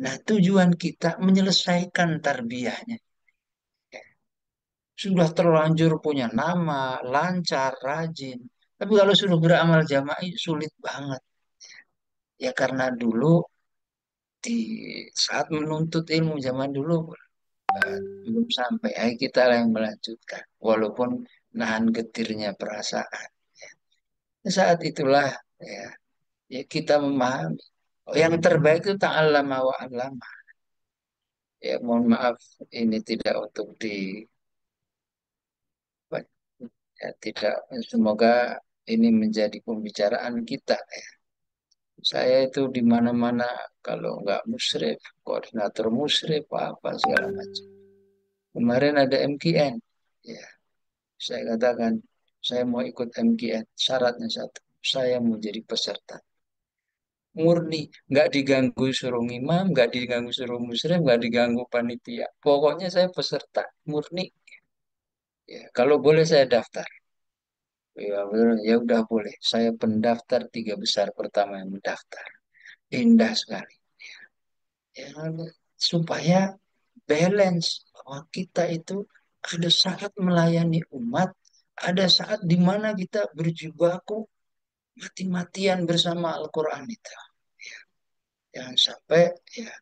Nah, tujuan kita menyelesaikan tarbiyahnya. Sudah terlanjur punya nama, lancar, rajin. Tapi kalau sudah beramal jamaah sulit banget. Ya karena dulu di saat menuntut ilmu zaman dulu belum sampai. Kita lah yang melanjutkan. Walaupun nahan getirnya perasaan. Saat itulah ya, ya kita memahami. Oh, yang terbaik itu ta'allama wa 'allama. Ya mohon maaf ini tidak untuk di ya, tidak, semoga ini menjadi pembicaraan kita. Saya itu di mana-mana kalau nggak musyrif, koordinator musyrif, apa segala macam. Kemarin ada MKN, ya saya katakan saya mau ikut MKN, syaratnya satu, saya mau jadi peserta. Murni, nggak diganggu suruh imam, nggak diganggu suruh musyrif, nggak diganggu panitia. Pokoknya saya peserta, murni. Ya, kalau boleh saya daftar. Ya, betul. Ya udah boleh. Saya pendaftar 3 besar pertama yang mendaftar. Indah sekali. Ya, supaya balance bahwa kita itu ada saat melayani umat, ada saat di mana kita berjibaku mati-matian bersama Al-Quran itu. Jangan sampai ya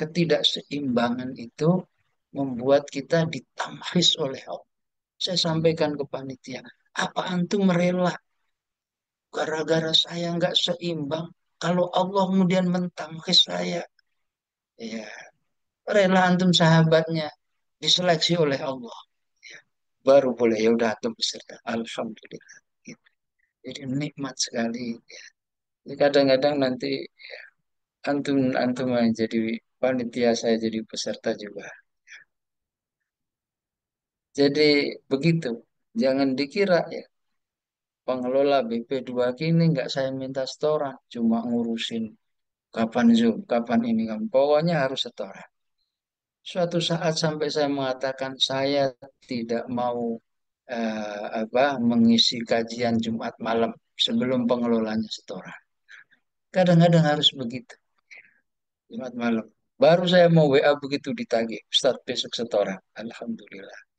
ketidakseimbangan itu membuat kita ditamhis oleh Allah. Saya sampaikan ke panitia, apa antum rela gara-gara saya nggak seimbang? Kalau Allah kemudian mentamhis saya, ya rela antum sahabatnya diseleksi oleh Allah. Ya, baru boleh ya udah antum beserta. Alhamdulillah. Gitu. Jadi nikmat sekali. Ya. Jadi kadang-kadang nanti antum antum yang jadi panitia, saya jadi peserta juga. Jadi begitu. Jangan dikira ya pengelola BP2K ini nggak saya minta setoran, cuma ngurusin kapan Zoom, kapan ini kan. Pokoknya harus setoran. Suatu saat sampai saya mengatakan saya tidak mau mengisi kajian Jumat malam sebelum pengelolanya setoran. Kadang-kadang harus begitu. Jumat malam. Baru saya mau WA begitu ditagih. Ustaz besok setoran. Alhamdulillah.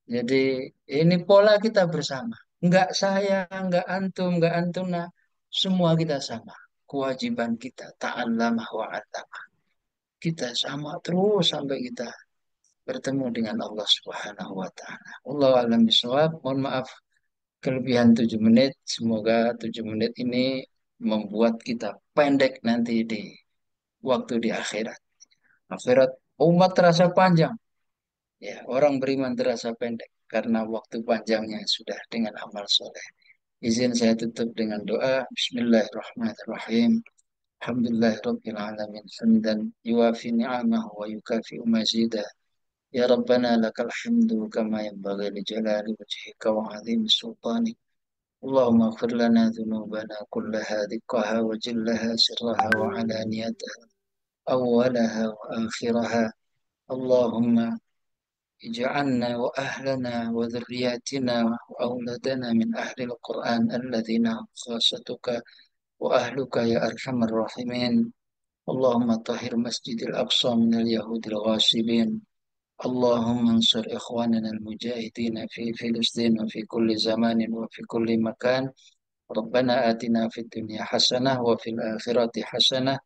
Jadi ini pola kita bersama. Enggak saya, enggak antum, enggak antuna. Semua kita sama. kewajiban kita ta'allamah wa 'allamah. Kita sama terus sampai kita bertemu dengan Allah Subhanahu wa taala. Wallahu a'lam bishawab. Mohon maaf kelebihan 7 menit. Semoga 7 menit ini membuat kita pendek nanti di waktu di akhirat. Akhirat umat terasa panjang. Ya, orang beriman terasa pendek karena waktu panjangnya sudah dengan amal soleh. Izin saya tutup dengan doa. Bismillahirrahmanirrahim. Alhamdulillahirabbil alamin. Hamdan yuwafi ni'amahu wa yukafi mazidah. Ya Rabbana lakal hamdu kama yanbaghi li jalali wajhika wa 'azimi sultanik. Allahumma ighfir lana dhunubana kullaha diqqaha wa jillaha sirraha wa 'alaniyataha awwalaha wa akhiraha. Allahumma اجعلنا وأهلنا وذرياتنا وأولادنا من أهل القرآن الذين هم خاصتك وأهلك يا أرحم الراحمين. اللهم طهر مسجد الأقصى من اليهود الغاصبين. اللهم انصر إخواننا المجاهدين في فلسطين وفي كل زمان وفي كل مكان. ربنا آتنا في الدنيا حسنة وفي الآخرة حسنة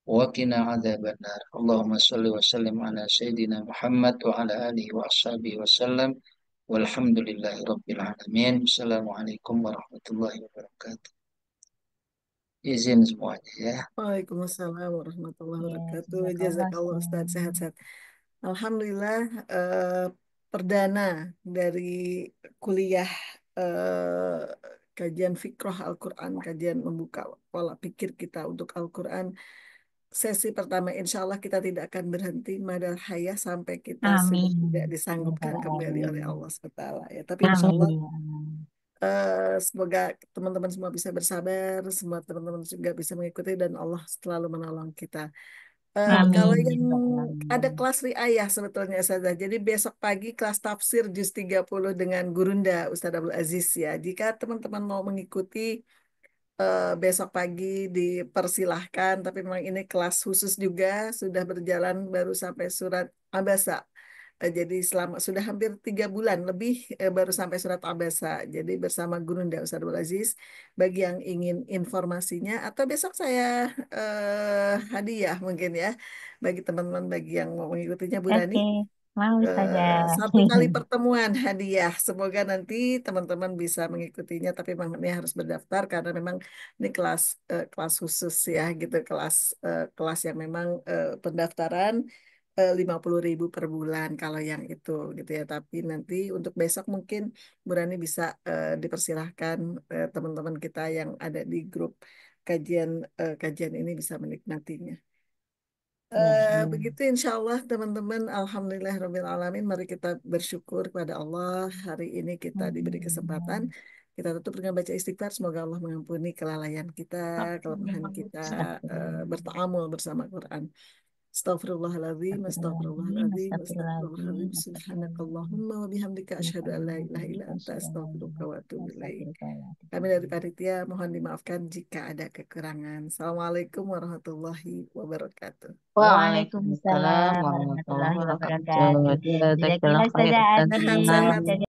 وقنا عذاب النار. اللهم صل وسلم على سيدنا محمد وعلى آله وأصحابه وسلم والحمد لله رب العالمين. Assalamualaikum warahmatullahi wabarakatuh. Izin semuanya ya. Waalaikumsalam warahmatullahi Ya, wabarakatuh. jazakallah. Jazakallah Ustaz, sehat-sehat. Alhamdulillah, perdana dari kuliah eh, kajian fikroh Al-Quran, kajian membuka pola pikir kita untuk Al-Quran. Sesi pertama, insya Allah kita tidak akan berhenti madal hayah sampai kita sudah Amin. tidak Ya disanggupkan Rabbal kembali oleh alamin. Allah SWT. Ya, tapi insya Amin Allah ya Allah. semoga teman-teman semua bisa bersabar, semua teman-teman juga bisa mengikuti dan Allah selalu menolong kita. Kalau Amin yang ya Rabbal ada alamin. kelas riayah sebetulnya Ustazah. Jadi besok pagi kelas tafsir juz 30 dengan Gurunda Ustaz Abdul Aziz ya. Jika teman-teman mau mengikuti besok pagi dipersilahkan, tapi memang ini kelas khusus juga sudah berjalan baru sampai surat Abasa. Jadi selama sudah hampir 3 bulan lebih baru sampai surat Abasa. Jadi bersama Gurunda Ustaz Abdul Aziz. Bagi yang ingin informasinya atau besok saya hadiah mungkin ya bagi teman-teman bagi yang mau mengikutinya Bu Rani. Oke, mau saja. 1 kali pertemuan hadiah. Semoga nanti teman-teman bisa mengikutinya, tapi memang ini harus berdaftar karena memang ini kelas khusus ya gitu, kelas yang memang pendaftaran 50.000 per bulan kalau yang itu gitu ya. Tapi nanti untuk besok mungkin Bu Rani bisa dipersilahkan teman-teman kita yang ada di grup kajian ini bisa menikmatinya. Ya, ya. Begitu insya Allah teman-teman. Alhamdulillah Rabbil Alamin. Mari kita bersyukur kepada Allah. Hari ini kita diberi kesempatan. Alhamdulillah. Kita tutup dengan baca istighfar. Semoga Allah mengampuni kelalaian kita, kelemahan kita, Astagfirullah. bertaamul bersama Quran. Astaghfirullahaladzim, Astagfirullahaladzim. astaghfirullahaladzim, Astagfirullahaladzim. astaghfirullahaladzim. Astagfirullahaladzim. Subhanakallahumma wa bihamdika asyhadu an la ilaha illa anta astaghfiruka wa atubu ilaik. Kami dari Astagfirullahaladzim. panitia mohon dimaafkan jika ada kekurangan. Assalamualaikum warahmatullahi wabarakatuh. Waalaikumsalam Waalaikumsalam warahmatullahi warahmatullahi wabarakatuh. wabarakatuh. Jazakallah Jazakallah khair Ustazah Ustazah. Sehat-sehat. Ati.